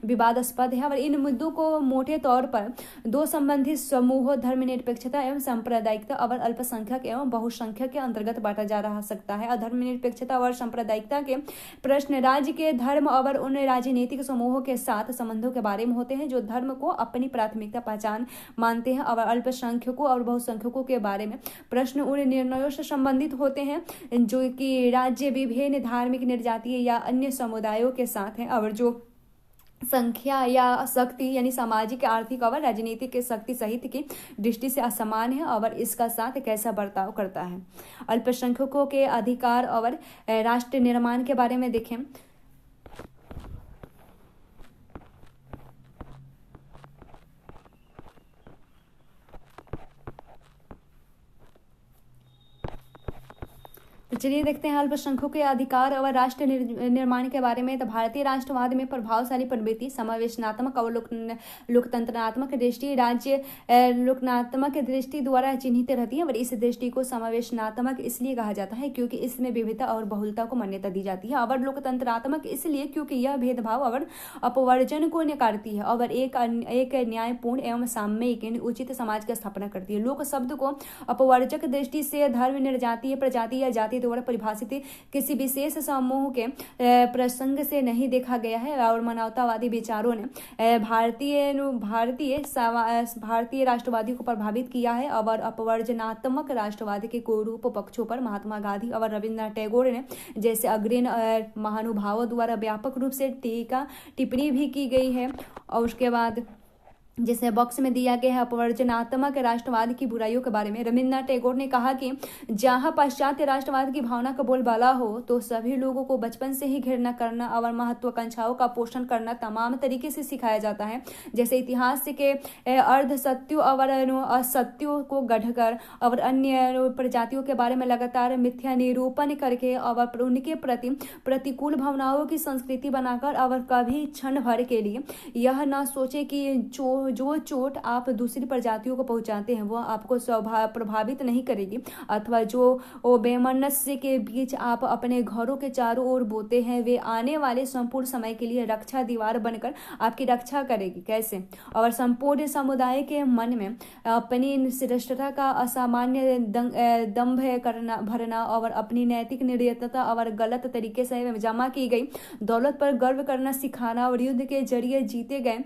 विवादास्पद है। और इन मुद्दों को मोटे तौर पर 2 संबंधित समूहों धर्मनिरपेक्षता एवं सांप्रदायिकता और अल्पसंख्यक एवं बहुसंख्यक के अंतर्गत बांटा जा सकता है। धर्मनिरपेक्षता और सांप्रदायिकता के प्रश्न राज्य के धर्म और उन राजनीतिक समूहों के साथ संबंधों के बारे में होते हैं जो धर्म को अपनी प्राथमिकता पहचान मानते हैं। और अल्पसंख्यकों और बहुसंख्यकों के बारे में प्रश्न उन निर्णयों से संबंधित होते हैं जो कि राज्य विभिन्न धार्मिक, निर्जातीय या अन्य समुदायों के साथ हैं, और जो संख्या या शक्ति यानी सामाजिक, आर्थिक और राजनीतिक शक्ति सहित की दृष्टि से असमान है और इसका साथ कैसा बर्ताव करता है। अल्पसंख्यकों के अधिकार और राष्ट्र निर्माण के बारे में देखें। चलिए देखते हैं अल्पसंख्यकों के अधिकार और राष्ट्र निर्माण के बारे में। तो भारतीय राष्ट्रवाद में प्रभावशाली प्रवृत्ति समावेशनात्मक और लोकतंत्रात्मक दृष्टि राज्य लोकनात्मक दृष्टि द्वारा चिन्हित रहती है। और इस दृष्टि को समावेशनात्मक इसलिए कहा जाता है क्योंकि इसमें विविधता और बहुलता को मान्यता दी जाती है। और लोकतंत्रात्मक इसलिए क्योंकि यह भेदभाव और अपवर्जन को नकारती है और एक न्यायपूर्ण एवं सामयिक उचित समाज की स्थापना करती है। लोक शब्द को अपवर्जक दृष्टि से धर्म, निर्जातीय, प्रजाति या जाति द्वारा परिभाषित किसी विशेष समूह के प्रसंग से नहीं देखा गया है। और मानवतावादी विचारों ने भारतीय राष्ट्रवादी को प्रभावित किया है। और अपवर्जनात्मक राष्ट्रवादी के कुरूप पक्षों पर महात्मा गांधी और रविन्द्रनाथ टैगोर ने जैसे अग्रणी महानुभावों द्वारा व्यापक रूप से टीका टिप्पणी भी की गई है। और उसके बाद जिसे बॉक्स में दिया गया है अपवर्जनात्मक राष्ट्रवाद की बुराइयों के बारे में। रविन्द्रनाथ टैगोर ने कहा कि जहां पाश्चात्य राष्ट्रवाद की भावना का बोलबाला हो तो सभी लोगों को बचपन से ही घृणा करना और महत्वाकांक्षाओं का पोषण करना तमाम तरीके से सिखाया जाता है। जैसे इतिहास के अर्ध सत्यों और असत्यों को गढ़कर और अन्य प्रजातियों के बारे में लगातार मिथ्या निरूपण करके और उनके प्रति प्रतिकूल भावनाओं की संस्कृति बनाकर और कभी क्षण भर के लिए यह न सोचे कि जो चोट आप दूसरी प्रजातियों को पहुंचाते हैं वह आपको प्रभावित नहीं करेगी, अथवा जो बेमनस्य के बीज आप अपने घरों के चारों ओर बोते हैं वे आने वाले संपूर्ण समय के लिए रक्षा दीवार बनकर आपकी रक्षा करेगी। कैसे? और संपूर्ण समुदाय के मन में अपनी श्रेष्ठता का असामान्य दंभ भरना और अपनी नैतिक निर्दयता और गलत तरीके से जमा की गई दौलत पर गर्व करना सिखाना और युद्ध के जरिए जीते गए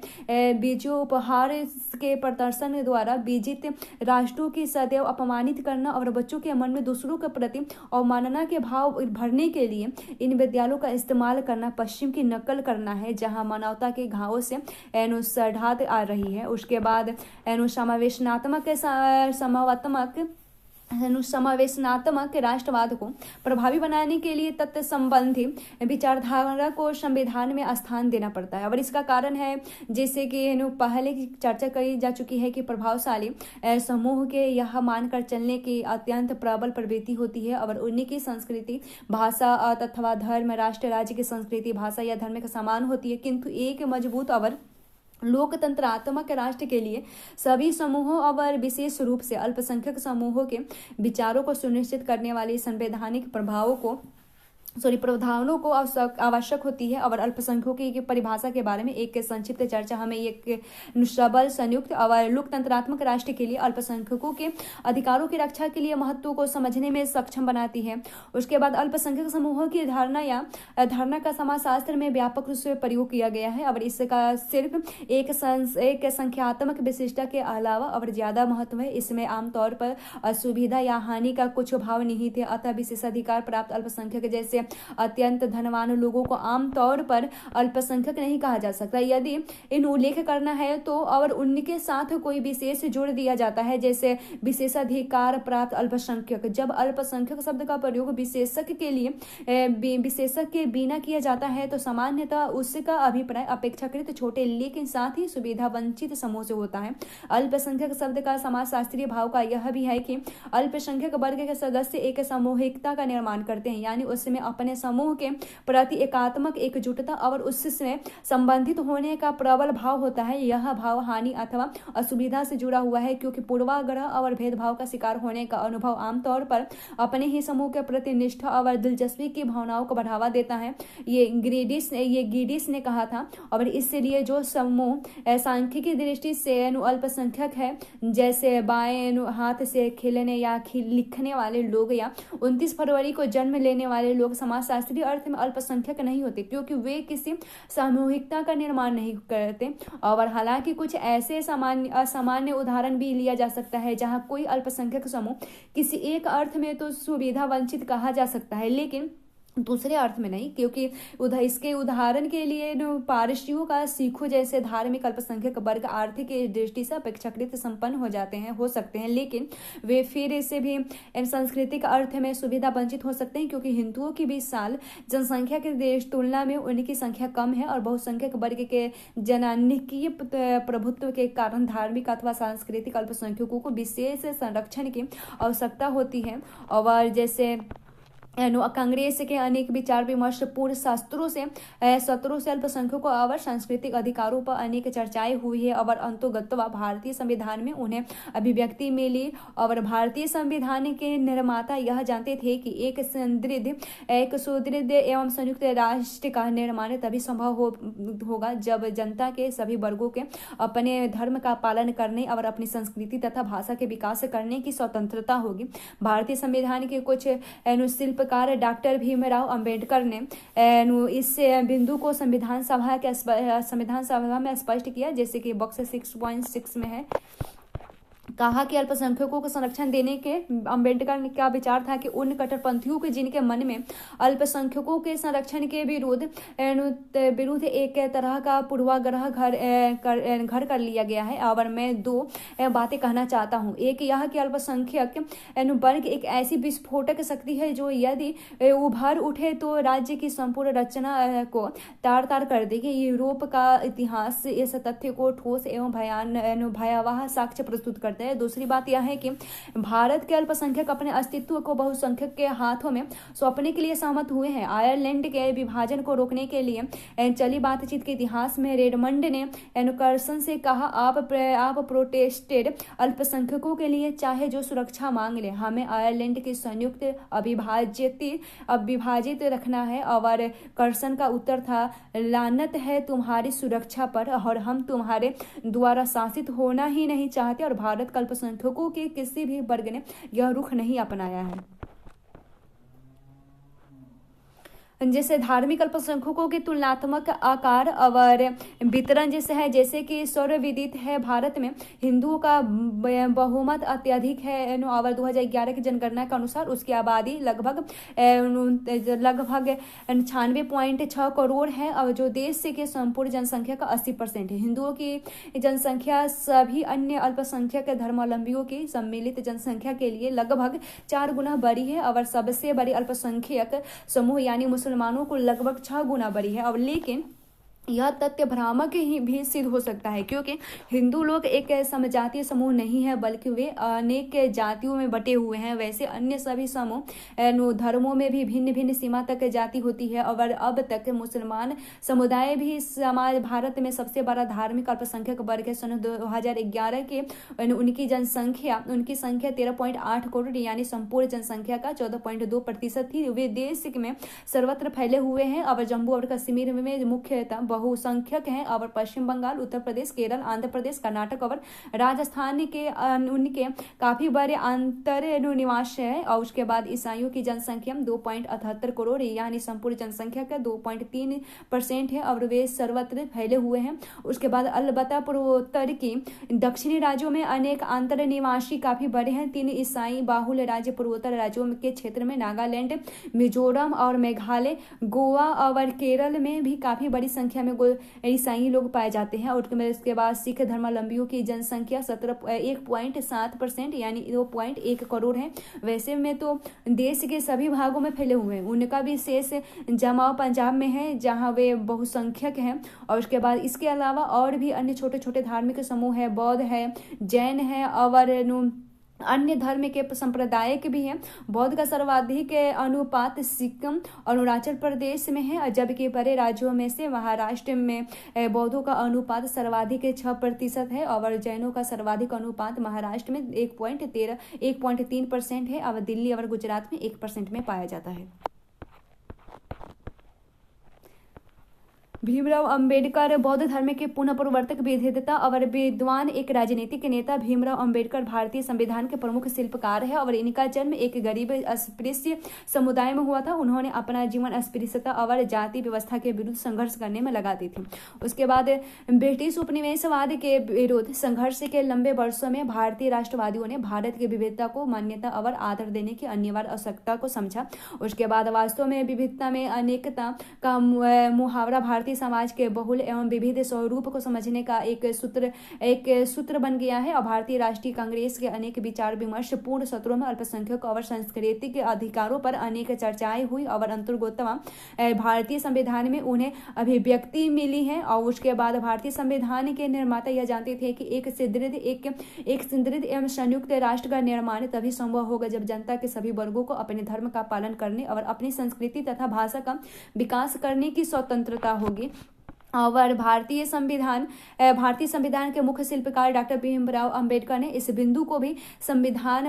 बीजों उपहार के प्रदर्शन द्वारा विजित राष्ट्रों की सदैव अपमानित करना और बच्चों के मन में दूसरों के प्रति अवमानना के भाव भरने के लिए इन विद्यालयों का इस्तेमाल करना पश्चिम की नकल करना है, जहां मानवता के घावों से सड़ाहट आ रही है। उसके बाद समावेशनात्मक राष्ट्रवाद को प्रभावी बनाने के लिए तथ्य संबंधी विचारधारा को संविधान में स्थान देना पड़ता है। और इसका कारण है, जैसे कि पहले की चर्चा करी जा चुकी है, कि प्रभावशाली समूह के यह मानकर चलने की अत्यंत प्रबल प्रवृत्ति होती है और उन्हीं की संस्कृति भाषा अथवा धर्म राष्ट्र राज्य की संस्कृति भाषा या धर्म के समान होती है, किंतु एक मजबूत और लोकतंत्रात्मक राष्ट्र के लिए सभी समूहों और विशेष रूप से अल्पसंख्यक समूहों के विचारों को सुनिश्चित करने वाली संवैधानिक प्रावधानों को आवश्यक होती है। और अल्पसंख्यकों की परिभाषा के बारे में एक संक्षिप्त चर्चा हमें एक सबल संयुक्त और लोकतंत्रात्मक राष्ट्र के लिए अल्पसंख्यकों के अधिकारों की रक्षा के लिए महत्व को समझने में सक्षम बनाती है। उसके बाद अल्पसंख्यक समूहों की धारणा का समाजशास्त्र में व्यापक रूप से प्रयोग किया गया है और इसका सिर्फ एक संख्यात्मक विशिष्टता के अलावा और ज्यादा महत्व है। इसमें आमतौर पर असुविधा या हानि का कुछ भाव निहित है। अतः विशेषाधिकार प्राप्त अल्पसंख्यक जैसे अत्यंत धनवान लोगों को आमतौर पर अल्पसंख्यक नहीं कहा जा सकता। यदि इन उल्लेख करना है तो और उनके साथ कोई विशेष जोड़ दिया जाता है, जैसे विशेषाधिकार प्राप्त अल्पसंख्यक। जब अल्पसंख्यक शब्द का प्रयोग विशेषक के बिना किया जाता है तो सामान्यतः उसका अभिप्राय अपेक्षाकृत छोटे लेकिन साथ ही सुविधा वंचित समूह से होता है। अल्पसंख्यक शब्द का समाजशास्त्रीय भाव का यह भी है कि अल्पसंख्यक वर्ग के सदस्य एक सामूहिकता का निर्माण करते हैं, यानी उसमें अपने समूह के प्रति एकात्मक एकजुटता और उससे संबंधित होने का प्रबल भाव होता है। यह भाव हानि अथवा असुविधा से जुड़ा हुआ है, क्योंकि पूर्वाग्रह और भेदभाव का शिकार होने का अनुभव आमतौर पर अपने ही समूह के प्रति निष्ठा और दिलचस्पी की भावनाओं को बढ़ावा देता है। ये गीडिस ने कहा था। और इसलिए जो समूह सांख्यिकी दृष्टि से अल्पसंख्यक है, जैसे बाएं हाथ से खेलने या लिखने वाले लोग या 29 फरवरी को जन्म लेने वाले लोग समाजशास्त्रीय अर्थ में अल्पसंख्यक नहीं होते, क्योंकि वे किसी सामूहिकता का निर्माण नहीं करते। और हालांकि कुछ ऐसे असामान्य उदाहरण भी लिया जा सकता है जहां कोई अल्पसंख्यक समूह किसी एक अर्थ में तो सुविधा वंचित कहा जा सकता है, लेकिन दूसरे अर्थ में नहीं, क्योंकि इसके उदाहरण के लिए पारसियों का सिखों जैसे धार्मिक अल्पसंख्यक वर्ग आर्थिक दृष्टि से अपेक्षाकृत संपन्न हो सकते हैं, लेकिन वे फिर इससे भी सांस्कृतिक अर्थ में सुविधा वंचित हो सकते हैं, क्योंकि हिंदुओं की विशाल जनसंख्या के देश तुलना में उनकी संख्या कम है और बहुसंख्यक वर्ग के जनांगीय प्रभुत्व के कारण धार्मिक अथवा सांस्कृतिक अल्पसंख्यकों को विशेष संरक्षण की आवश्यकता होती है। और जैसे कांग्रेस के अनेक विचार विमर्श पूर्व सत्रों से अल्पसंख्यकों और सांस्कृतिक अधिकारों पर अनेक चर्चाएं हुई है और अंतोगत्वा भारतीय संविधान में उन्हें अभिव्यक्ति मिली। और भारतीय संविधान के निर्माता यह जानते थे कि एक सुदृढ़ एवं संयुक्त राष्ट्र का निर्माण तभी संभव होगा जब जनता के सभी वर्गों के अपने धर्म का पालन करने और अपनी संस्कृति तथा भाषा के विकास करने की स्वतंत्रता होगी। भारतीय संविधान के कुछ शिल्पकार डॉक्टर भीमराव अंबेडकर ने इस बिंदु को संविधान सभा में स्पष्ट किया, जैसे कि बॉक्स 6.6 में है कहा कि अल्पसंख्यकों को संरक्षण देने के अम्बेडकर का विचार था कि उन कट्टरपंथियों के जिनके मन में अल्पसंख्यकों के संरक्षण के विरुद्ध एक तरह का पूर्वाग्रह घर कर लिया गया है। और मैं दो बातें कहना चाहता हूँ। एक यह कि अल्पसंख्यक वर्ग एक ऐसी विस्फोटक शक्ति है जो यदि उभर उठे तो राज्य की संपूर्ण रचना को तार तार कर देगी। यूरोप का इतिहास इस तथ्य को ठोस एवं भयावह साक्ष्य प्रस्तुत करता है। दूसरी बात यह है कि भारत के अल्पसंख्यक अपने अस्तित्व को बहुसंख्यक के हाथों में सौंपने के लिए सहमत हुए हैं। आयरलैंड के विभाजन को रोकने के लिए चली बातचीत के इतिहास में रेडमंड ने कर्सन से कहा, आप प्रोटेस्टेड अल्पसंख्यकों के लिए चाहे जो सुरक्षा मांग ले, हमें आयरलैंड की संयुक्त अविभाजित रखना है। और कर्सन का उत्तर था, लानत है तुम्हारी सुरक्षा पर, और हम तुम्हारे द्वारा शासित होना ही नहीं चाहते। और भारत के अल्पसंख्यकों के किसी भी वर्ग ने यह रुख नहीं अपनाया है। जैसे धार्मिक अल्पसंख्यकों के तुलनात्मक आकार और वितरण जैसे है, जैसे कि सर्वविदित है भारत में हिंदुओं का बहुमत अत्यधिक है। और 2011 की जनगणना के अनुसार उसकी आबादी लगभग 96.6 करोड़ है, और जो देश के संपूर्ण जनसंख्या का 80% है। हिंदुओं की जनसंख्या सभी अन्य अल्पसंख्यक धर्मावलंबियों की सम्मिलित जनसंख्या के लिए लगभग 4 गुना बड़ी है। और सबसे बड़ी अल्पसंख्यक समूह यानी मुसलमानों को लगभग 6 गुना बड़ी है। और लेकिन यह तथ्य भ्रामक ही भी सिद्ध हो सकता है, क्योंकि हिंदू लोग एक समजातीय समूह नहीं है, बल्कि वे अनेक जातियों में बटे हुए हैं। वैसे अन्य सभी समूह धर्मों में भी भिन्न भिन्न सीमा तक जाति होती है। और अब तक मुसलमान समुदाय भी समाज भारत में सबसे बड़ा धार्मिक अल्पसंख्यक वर्ग है। सन 2011 के उनकी संख्या 13.8 करोड़ यानी संपूर्ण जनसंख्या का 14.2% थी। वे देश में सर्वत्र फैले हुए हैं और जम्मू और कश्मीर में मुख्यतः बहुसंख्यक हैं। और पश्चिम बंगाल, उत्तर प्रदेश, केरल, आंध्र प्रदेश, कर्नाटक और राजस्थान के उनके काफी बड़े अंतर निवास है। और उसके बाद ईसाइयों की जनसंख्या 2.78 करोड़ यानी संपूर्ण जनसंख्या का 2.3% है और वे सर्वत्र फैले हुए हैं। उसके बाद अलबत्ता पूर्वोत्तर की दक्षिणी राज्यों में अनेक अंतर निवासी काफी बड़े हैं। 3 ईसाई बाहुल राज्य पूर्वोत्तर राज्यों के क्षेत्र में नागालैंड, मिजोरम और मेघालय, गोवा और केरल में भी काफी बड़ी संख्या में ईसाई लोग पाए जाते हैं। और उसके बाद सिख धर्मावलंबियों की जनसंख्या 1.7% यानी 2.1 करोड़ है। वैसे में तो देश के सभी भागों में फैले हुए हैं। उनका भी शेष जमाव पंजाब में है जहां वे बहुसंख्यक हैं। और उसके बाद इसके अलावा और भी अन्य छोटे छोटे धार्मिक समूह है, बौद्ध है, जैन है और अन्य धर्म के संप्रदायिक भी हैं। बौद्ध का सर्वाधिक अनुपात सिक्किम और अरुणाचल प्रदेश में है, जबकि बड़े राज्यों में से महाराष्ट्र में बौद्धों का अनुपात सर्वाधिक 6% है और जैनों का सर्वाधिक अनुपात महाराष्ट्र में 1.3% है और दिल्ली और गुजरात में 1% में पाया जाता है। भीमराव अंबेडकर बौद्ध धर्म के पुनः प्रवर्तक, विधेयता और विद्वान, एक राजनीतिक नेता। भीमराव अंबेडकर भारतीय संविधान के प्रमुख शिल्पकार है और इनका जन्म एक गरीब अस्पृश्य समुदाय में हुआ था। उन्होंने अपना जीवन अस्पृश्यता और जाति व्यवस्था के विरुद्ध संघर्ष करने में लगा दी थी। उसके बाद ब्रिटिश उपनिवेशवाद के विरुद्ध संघर्ष के लंबे वर्षों में भारतीय राष्ट्रवादियों ने भारत की विविधता को मान्यता और आदर देने की अनिवार्य आवश्यकता को समझा। उसके बाद वास्तव में विविधता में अनेकता का मुहावरा भारतीय समाज के बहुल एवं विविध स्वरूप को समझने का एक सूत्र बन गया है। और भारतीय राष्ट्रीय कांग्रेस के अनेक विचार विमर्श पूर्ण सत्रों में अल्पसंख्यक और सांस्कृतिक अधिकारों पर अनेक चर्चाएं हुई और अंतर्गतवा भारतीय संविधान में उन्हें अभिव्यक्ति मिली है। और उसके बाद भारतीय संविधान के निर्माता यह जानते थे कि एक सुदृढ़ एवं संयुक्त राष्ट्र का निर्माण तभी संभव होगा जब जनता के सभी वर्गों को अपने धर्म का पालन करने और अपनी संस्कृति तथा भाषा का विकास करने की स्वतंत्रता होगी। और भारतीय संविधान के मुख्य शिल्पकार डॉक्टर भीमराव अंबेडकर ने इस बिंदु को भी संविधान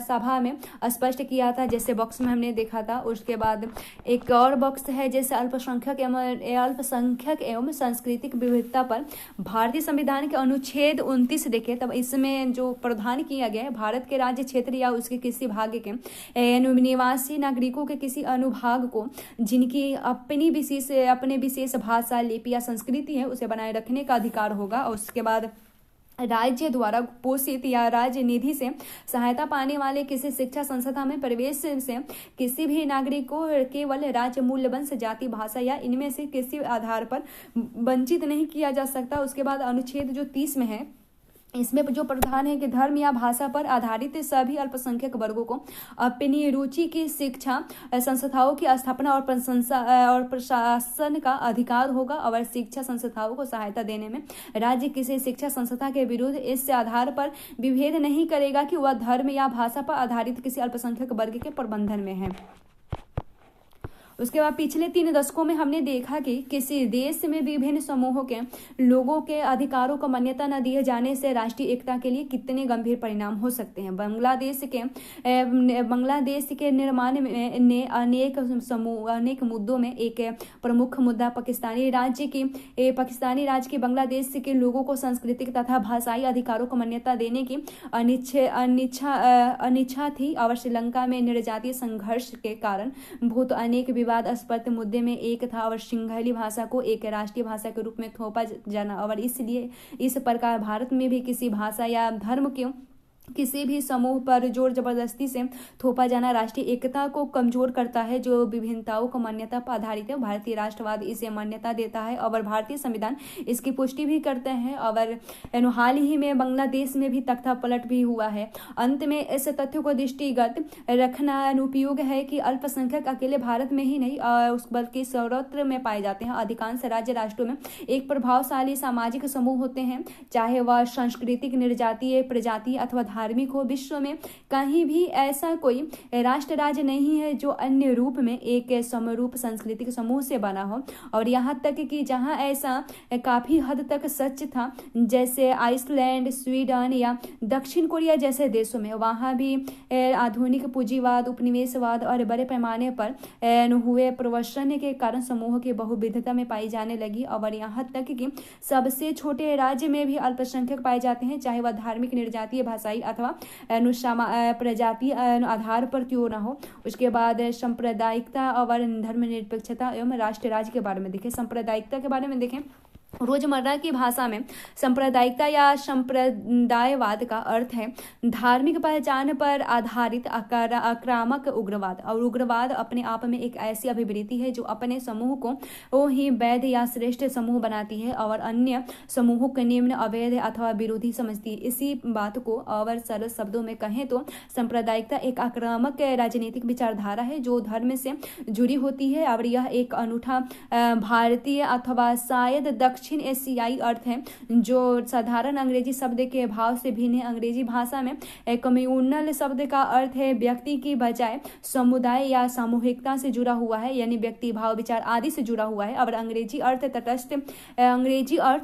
सभा में स्पष्ट किया था, जैसे बॉक्स में हमने देखा था। उसके बाद एक और बॉक्स है जैसे अल्पसंख्यक एवं सांस्कृतिक विविधता पर भारतीय संविधान के अनुच्छेद 29 देखे तब इसमें जो प्रावधान किया गया है, भारत के राज्य क्षेत्र या उसके किसी भाग के निवासी नागरिकों के किसी अनुभाग को जिनकी अपने विशेष भाषा, लिपि या संस्कृति है उसे बनाए रखने का अधिकार होगा। और उसके बाद राज्य द्वारा पोषित या राज्य निधि से सहायता पाने वाले किसी शिक्षा संस्था में प्रवेश से किसी भी नागरिक को केवल राज्य मूल्य वंश जाति भाषा या इनमें से किसी आधार पर वंचित नहीं किया जा सकता। उसके बाद अनुच्छेद जो 30 में है, इसमें जो प्रावधान है कि धर्म या भाषा पर आधारित सभी अल्पसंख्यक वर्गों को अपनी रुचि की शिक्षा संस्थाओं की स्थापना और प्रशंसा और प्रशासन का अधिकार होगा। और शिक्षा संस्थाओं को सहायता देने में राज्य किसी शिक्षा संस्था के विरुद्ध इस आधार पर विभेद नहीं करेगा कि वह धर्म या भाषा पर आधारित किसी अल्पसंख्यक वर्ग के प्रबंधन में है। उसके बाद पिछले 3 दशकों में हमने देखा कि किसी देश में विभिन्न समूहों के लोगों के अधिकारों को मान्यता न दिए जाने से राष्ट्रीय एकता के लिए कितने गंभीर परिणाम हो सकते हैं। बांग्लादेश के निर्माण ने अनेक मुद्दों में एक प्रमुख मुद्दा पाकिस्तानी राज्य की बांग्लादेश के लोगों को सांस्कृतिक तथा भाषाई अधिकारों को मान्यता देने की अनिच्छा थी। और श्रीलंका में निर्जातीय संघर्ष के कारण भूत अनेक विवादास्पद मुद्दे में एक था और सिंहली भाषा को एक राष्ट्रीय भाषा के रूप में थोपा जाना। और इसलिए इस प्रकार भारत में भी किसी भाषा या धर्म के किसी भी समूह पर जोर जबरदस्ती से थोपा जाना राष्ट्रीय एकता को कमजोर करता है, जो विभिन्नताओं को मान्यता पर आधारित है। भारतीय राष्ट्रवाद इसे मान्यता देता है और भारतीय संविधान इसकी पुष्टि भी करते हैं। और हाल ही में बांग्लादेश में भी तख्ता पलट भी हुआ है। अंत में इस तथ्य को दृष्टिगत रखना अनुपयोग है कि अल्पसंख्यक अकेले भारत में ही नहीं बल्कि सर्वत्र में पाए जाते हैं। अधिकांश राज्य राष्ट्रों में एक प्रभावशाली सामाजिक समूह होते हैं, चाहे वह सांस्कृतिक, निर्जातीय, प्रजातीय अथवा धार्मिक हो। विश्व में कहीं भी ऐसा कोई राष्ट्र राज्य नहीं है जो अन्य रूप में एक समरूप सांस्कृतिक समूह से बना हो। और यहाँ तक कि जहाँ ऐसा काफी हद तक सच था, जैसे आइसलैंड, स्वीडन या दक्षिण कोरिया जैसे देशों में, वहाँ भी आधुनिक पूंजीवाद, उपनिवेशवाद और बड़े पैमाने पर हुए प्रवसन के कारण समूह की बहुविधता में पाई जाने लगी। और यहाँ तक कि सबसे छोटे राज्य में भी अल्पसंख्यक पाए जाते हैं, चाहे वह धार्मिक, निर्जातीय, भाषाई अथवा प्रजातीय आधार पर क्यों न हो। उसके बाद सांप्रदायिकता और धर्मनिरपेक्षता एवं राष्ट्र राज्य के बारे में देखें। सांप्रदायिकता के बारे में देखें, रोजमर्रा की भाषा में सांप्रदायिकता या संप्रदायवाद का अर्थ है धार्मिक पहचान पर आधारित आक्रामक उग्रवाद। और उग्रवाद अपने आप में एक ऐसी अभिवृत्ति है जो अपने समूह को ही वैध या श्रेष्ठ समूह बनाती है और अन्य समूहों को निम्न, अवैध अथवा विरोधी समझती है। इसी बात को और सरल शब्दों में कहें तो सांप्रदायिकता एक आक्रामक राजनीतिक विचारधारा है जो धर्म से जुड़ी होती है। और यह एक अनूठा भारतीय अथवा शायद दक्षिण एशियाई अर्थ है जो साधारण अंग्रेजी शब्द के भाव से भिन्न है। अंग्रेजी भाषा में कम्युनल शब्द का अर्थ है व्यक्ति की बजाय समुदाय या सामूहिकता से जुड़ा हुआ है, यानी व्यक्ति, भाव, विचार आदि से जुड़ा हुआ है। और अंग्रेजी अर्थ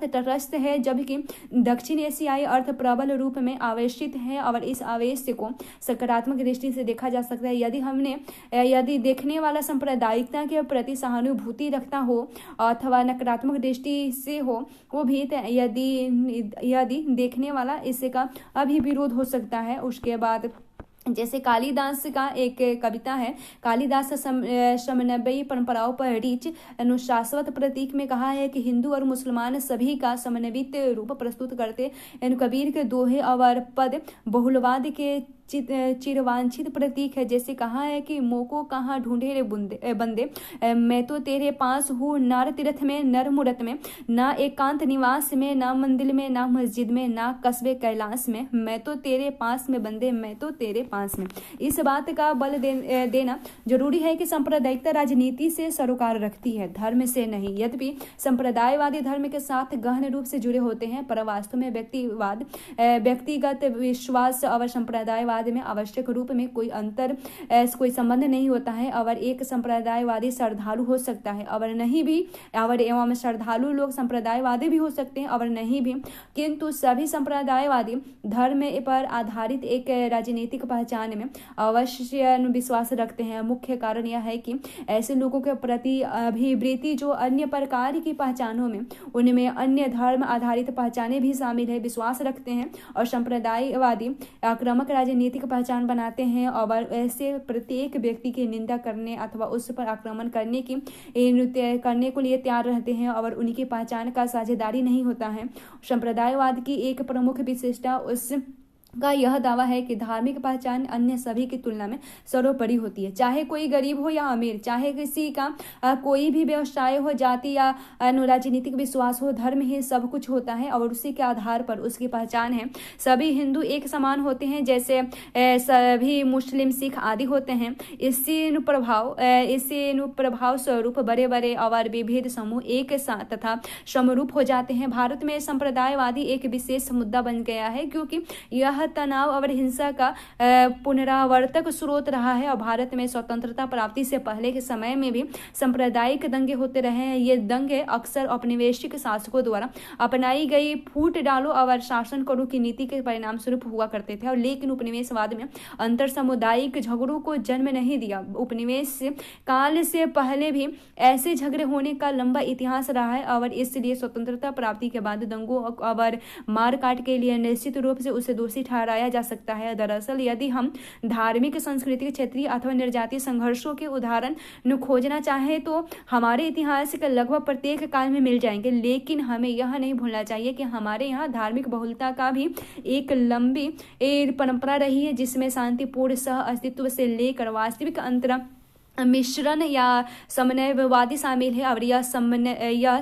तटस्थ है, जबकि दक्षिण एशियाई अर्थ प्रबल रूप में आवेशित है। और इस आवेश को सकारात्मक दृष्टि से देखा जा सकता है। यदि देखने वाला सांप्रदायिकता के प्रति सहानुभूति रखता हो अथवा नकारात्मक दृष्टि से हो, वो भी यदि देखने वाला इसका अभी विरोध हो सकता है। उसके बाद जैसे कालिदास का एक कविता है, कालिदास समन्वयी परंपराओं पर रीच अनुशाश्वत प्रतीक में कहा है कि हिंदू और मुसलमान सभी का समन्वित रूप प्रस्तुत करते कबीर के दोहे और पद बहुलवाद के चिरवांछित प्रतीक है। जैसे कहा है कि मोको कहाँ ढूंढे रे बंदे, मैं तो तेरे पास हूँ, नर तीर्थ में, नर मूरत में, ना एकांत निवास में, ना मंदिर में, ना मस्जिद में, ना कस्बे कैलाश में, मैं तो तेरे पास में बंदे, मैं तो तेरे पास में। इस बात का बल देना जरूरी है कि सांप्रदायिकता राजनीति से सरोकार रखती है, धर्म से नहीं। यद्यपि संप्रदायवादी धर्म के साथ गहन रूप से जुड़े होते हैं, पर वास्तव में व्यक्तिवाद, व्यक्तिगत विश्वास और संप्रदायवाद में आवश्यक रूप में कोई संबंध नहीं होता है। और एक संप्रदायवादी श्रद्धालु हो सकता है और नहीं भी, और एवं श्रद्धालु लोग संप्रदायवादी भी हो सकते हैं और नहीं भी, किंतु सभी संप्रदायवादी धर्म पर आधारित एक राजनीतिक पहचान में अवश्य विश्वास रखते हैं। मुख्य कारण यह है कि ऐसे लोगों के प्रति अभिवृत्ति जो अन्य प्रकार की पहचानों में, उनमें अन्य धर्म आधारित पहचाने भी शामिल है, विश्वास रखते हैं। और संप्रदायवादी आक्रामक राजनीति राजनीतिक पहचान बनाते हैं और ऐसे प्रत्येक व्यक्ति की निंदा करने अथवा उस पर आक्रमण करने को लिए तैयार रहते हैं और उनकी पहचान का साझेदारी नहीं होता है। संप्रदायवाद की एक प्रमुख विशेषता का यह दावा है कि धार्मिक पहचान अन्य सभी की तुलना में सर्वोपरि होती है। चाहे कोई गरीब हो या अमीर, चाहे किसी का कोई भी व्यवसाय हो, जाति या राजनीतिक विश्वास हो, धर्म ही सब कुछ होता है और उसी के आधार पर उसकी पहचान है। सभी हिंदू एक समान होते हैं जैसे सभी मुस्लिम, सिख आदि होते हैं। इसी अनुप्रभाव स्वरूप बड़े बड़े और विविध समूह एक साथ तथा समरूप हो जाते हैं। भारत में संप्रदायवादी एक विशेष मुद्दा बन गया है क्योंकि यह तनाव और हिंसा का पुनरावर्तक स्रोत रहा है और भारत में स्वतंत्रता प्राप्ति से पहले के समय में भी सांप्रदायिक दंगे होते रहे हैं। ये दंगे अक्सर औपनिवेशिक शासकों द्वारा अपनाई गई फूट डालो और शासन करो की नीति के परिणाम स्वरूप हुआ करते थे। और लेकिन उपनिवेशवाद में अंतर सामुदायिक झगड़ों को जन्म नहीं दिया। उपनिवेश काल से पहले भी ऐसे झगड़े होने का लंबा इतिहास रहा है और इसलिए स्वतंत्रता प्राप्ति के बाद दंगों और मारकाट के लिए निश्चित रूप से उसे दोषी ठहराया जा सकता है। दरअसल यदि हम धार्मिक, सांस्कृतिक, क्षेत्रीय अथवा निर्जातीय संघर्षों के उदाहरण खोजना चाहें तो हमारे इतिहास के लगभग प्रत्येक काल में मिल जाएंगे। लेकिन हमें यह नहीं भूलना चाहिए कि हमारे यहाँ धार्मिक बहुलता का भी एक लंबी परंपरा रही है जिसमें शांतिपूर्ण सह अस्तित्व से लेकर वास्तविक अंतरा मिश्रण या समन्वयवादी शामिल है। और यह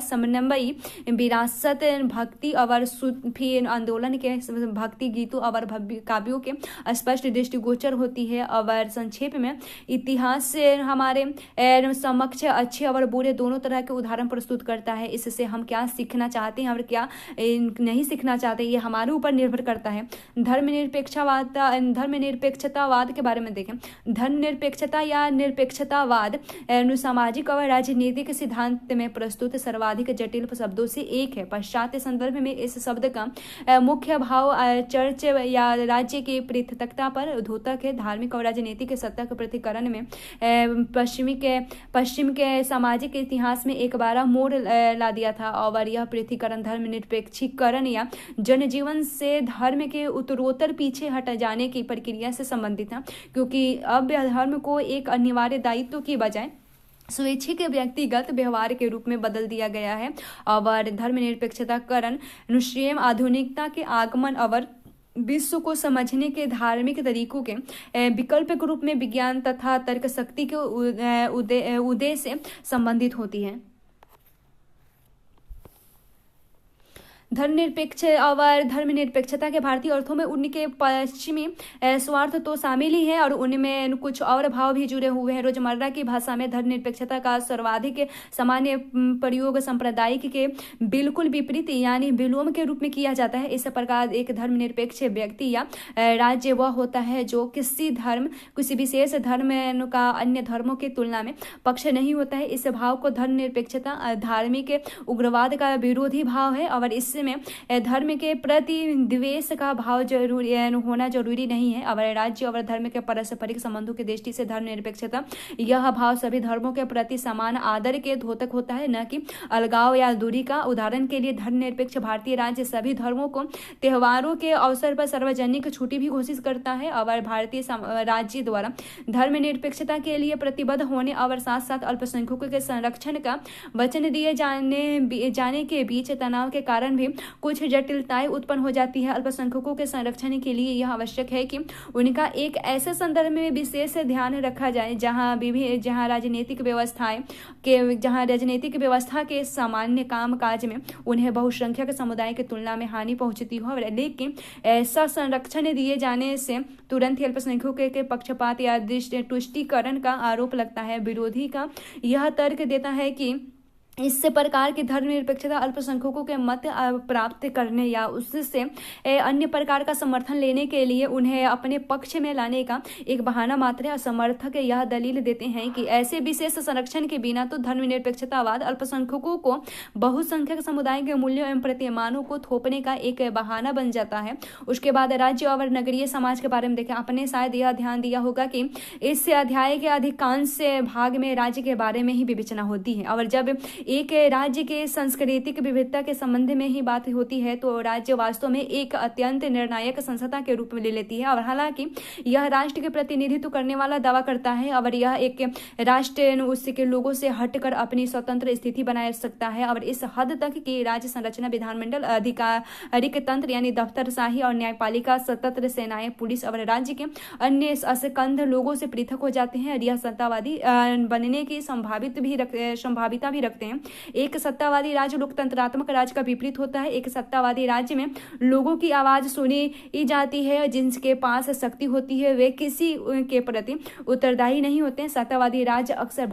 समन्वयी विरासत भक्ति और सूफी आंदोलन के भक्ति गीतों और काव्यों के स्पष्ट दृष्टिगोचर होती है। और संक्षेप में इतिहास से हमारे समक्ष अच्छे और बुरे दोनों तरह के उदाहरण प्रस्तुत करता है। इससे हम क्या सीखना चाहते हैं और क्या नहीं सीखना चाहते ये हमारे ऊपर निर्भर करता है। धर्मनिरपेक्षतावाद के बारे में देखें। धर्मनिरपेक्षता या निरपेक्षतावाद सामाजिक और राजनीतिक सिद्धांत में प्रस्तुत सर्वाधिक जटिल शब्दों से एक है। पाश्चात्य संदर्भ में इस शब्द का मुख्य भाव चर्च या राज्य की पृथकता पर द्योतक है। धार्मिक और राजनीतिक सत्ता के पृथक्करण में पश्चिम के सामाजिक इतिहास में एक बार मोड़ ला दिया था और यह पृथक्करण धर्मनिरपेक्षीकरण या जनजीवन से धर्म के उत्तरोत्तर पीछे हट जाने की प्रक्रिया से संबंधित था, क्योंकि अब धर्म को एक अनिवार्य दायित्व की बजाय स्वैच्छिक व्यक्तिगत व्यवहार के रूप में बदल दिया गया है। और धर्मनिरपेक्षताकरण स्वयं आधुनिकता के आगमन और विश्व को समझने के धार्मिक तरीकों के विकल्प के रूप में विज्ञान तथा तर्क शक्ति के उदय से संबंधित होती है। धर्मनिरपेक्ष और धर्मनिरपेक्षता के भारतीय अर्थों में उनके पश्चिमी स्वार्थ तो शामिल ही है और उनमें कुछ और भाव भी जुड़े हुए हैं। रोजमर्रा की भाषा में धर्मनिरपेक्षता का सर्वाधिक सामान्य प्रयोग सांप्रदायिक के बिल्कुल विपरीत यानी विलोम के रूप में किया जाता है। इस प्रकार एक धर्मनिरपेक्ष व्यक्ति या राज्य वह होता है जो किसी विशेष धर्म का अन्य धर्मों की तुलना में पक्ष नहीं होता है। इस भाव को धर्मनिरपेक्षता धार्मिक उग्रवाद का विरोधी भाव है और इसमें धर्म के प्रति द्वेष का भाव होना जरूरी नहीं है। और राज्य और धर्म के पारस्परिक संबंधों की दृष्टि से धर्मनिरपेक्षता यह भाव सभी धर्मों के प्रति समान आदर के द्योतक होता है, न कि अलगाव या दूरी का। उदाहरण के लिए धर्मनिरपेक्ष भारतीय राज्य सभी धर्मों को त्योहारों के अवसर पर सार्वजनिक छुट्टी भी घोषित करता है और भारतीय राज्य द्वारा धर्मनिरपेक्षता के लिए प्रतिबद्ध होने और साथ साथ अल्पसंख्यकों के संरक्षण का वचन दिए जाने के बीच तनाव के कारण भी कुछ जटिलताएं उत्पन्न हो जाती है। अल्पसंख्यकों के संरक्षण के लिए यह आवश्यक है कि उनका एक ऐसे संदर्भ में विशेष ध्यान रखा जाए जहां राजनीतिक व्यवस्था के सामान्य काम काज में उन्हें बहुसंख्यक समुदाय की तुलना में हानि पहुंचती हो। लेकिन ऐसा संरक्षण दिए जाने से तुरंत ही अल्पसंख्यकों के पक्षपात या तुष्टीकरण का आरोप लगता है। विरोधी का यह तर्क देता है कि इस प्रकार की धर्मनिरपेक्षता अल्पसंख्यकों के मत प्राप्त करने या उससे अन्य प्रकार का समर्थन लेने के लिए उन्हें अपने पक्ष में लाने का एक बहाना मात्र है। समर्थक यह दलील देते हैं कि ऐसे विशेष संरक्षण के बिना तो धर्मनिरपेक्षतावाद अल्पसंख्यकों को बहुसंख्यक समुदाय के मूल्यों एवं प्रतिमानों को थोपने का एक बहाना बन जाता है। उसके बाद राज्य और नगरीय समाज के बारे में देखें। आपने शायद यह ध्यान दिया होगा कि इस अध्याय के अधिकांश भाग में राज्य के बारे में ही विवेचना होती है और जब एक राज्य के सांस्कृतिक विविधता के संबंध में ही बात होती है तो राज्य वास्तव में एक अत्यंत निर्णायक संस्था के रूप में ले लेती है। और हालांकि यह राष्ट्र के प्रतिनिधित्व करने वाला दावा करता है और यह एक राष्ट्र उसके लोगों से हटकर अपनी स्वतंत्र स्थिति बनाए सकता है और इस हद तक कि राज्य संरचना विधानमंडल आधिकारिक तंत्र यानी दफ्तरशाही और न्यायपालिका सशस्त्र सेनाएं पुलिस और राज्य के अन्य असंबद्ध लोगों से पृथक हो जाते हैं और यह सत्तावादी बनने की संभाविता भी रखते हैं। एक सत्तावादी राज्य लोकतंत्रात्मक राज्य का विपरीत होता है। एक सत्तावादी राज्य में लोगों की आवाज सुनी जाती है, जिनके पास शक्ति होती है वे किसी के प्रति उत्तरदायी नहीं होते हैं। सत्तावादी राज्य अक्सर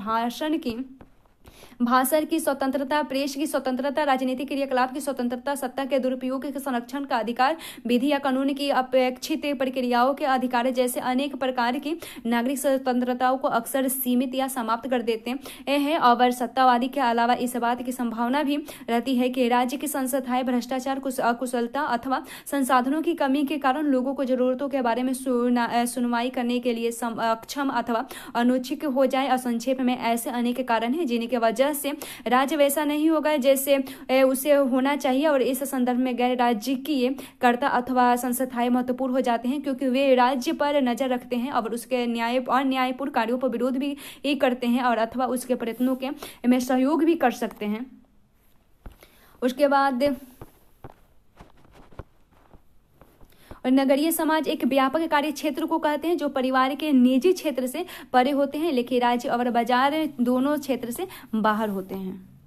भाषण की स्वतंत्रता, प्रेस की स्वतंत्रता, राजनीतिक क्रियाकलाप की स्वतंत्रता, सत्ता के दुरुपयोग के संरक्षण का अधिकार, विधि या कानून की अपेक्षित प्रक्रियाओं के अधिकार जैसे अनेक प्रकार की नागरिक स्वतंत्रताओं को अक्सर सीमित या समाप्त कर देते हैं। और सत्तावादी के अलावा इस बात की संभावना भी रहती है कि राज्य की संस्थाएं भ्रष्टाचार, अकुशलता अथवा संसाधनों की कमी के कारण लोगों को जरूरतों के बारे में सुनवाई करने के लिए अक्षम अथवा अनुचित हो जाए। और संक्षेप में ऐसे अनेक कारण हैं जिनके वजह से राज्य वैसा नहीं होगा जैसे उसे होना चाहिए और इस संदर्भ में गैर राजकीय कर्ता अथवा संस्थाएं महत्वपूर्ण हो जाते हैं क्योंकि वे राज्य पर नजर रखते हैं और उसके न्यायपूर्ण कार्यों पर विरोध भी करते हैं और अथवा उसके प्रयत्नों के में सहयोग भी कर सकते हैं। उसके बाद और नगरीय समाज एक व्यापक कार्य क्षेत्र को कहते हैं जो परिवार के निजी क्षेत्र से परे होते हैं लेकिन राज्य और बाजार दोनों क्षेत्र से बाहर होते हैं।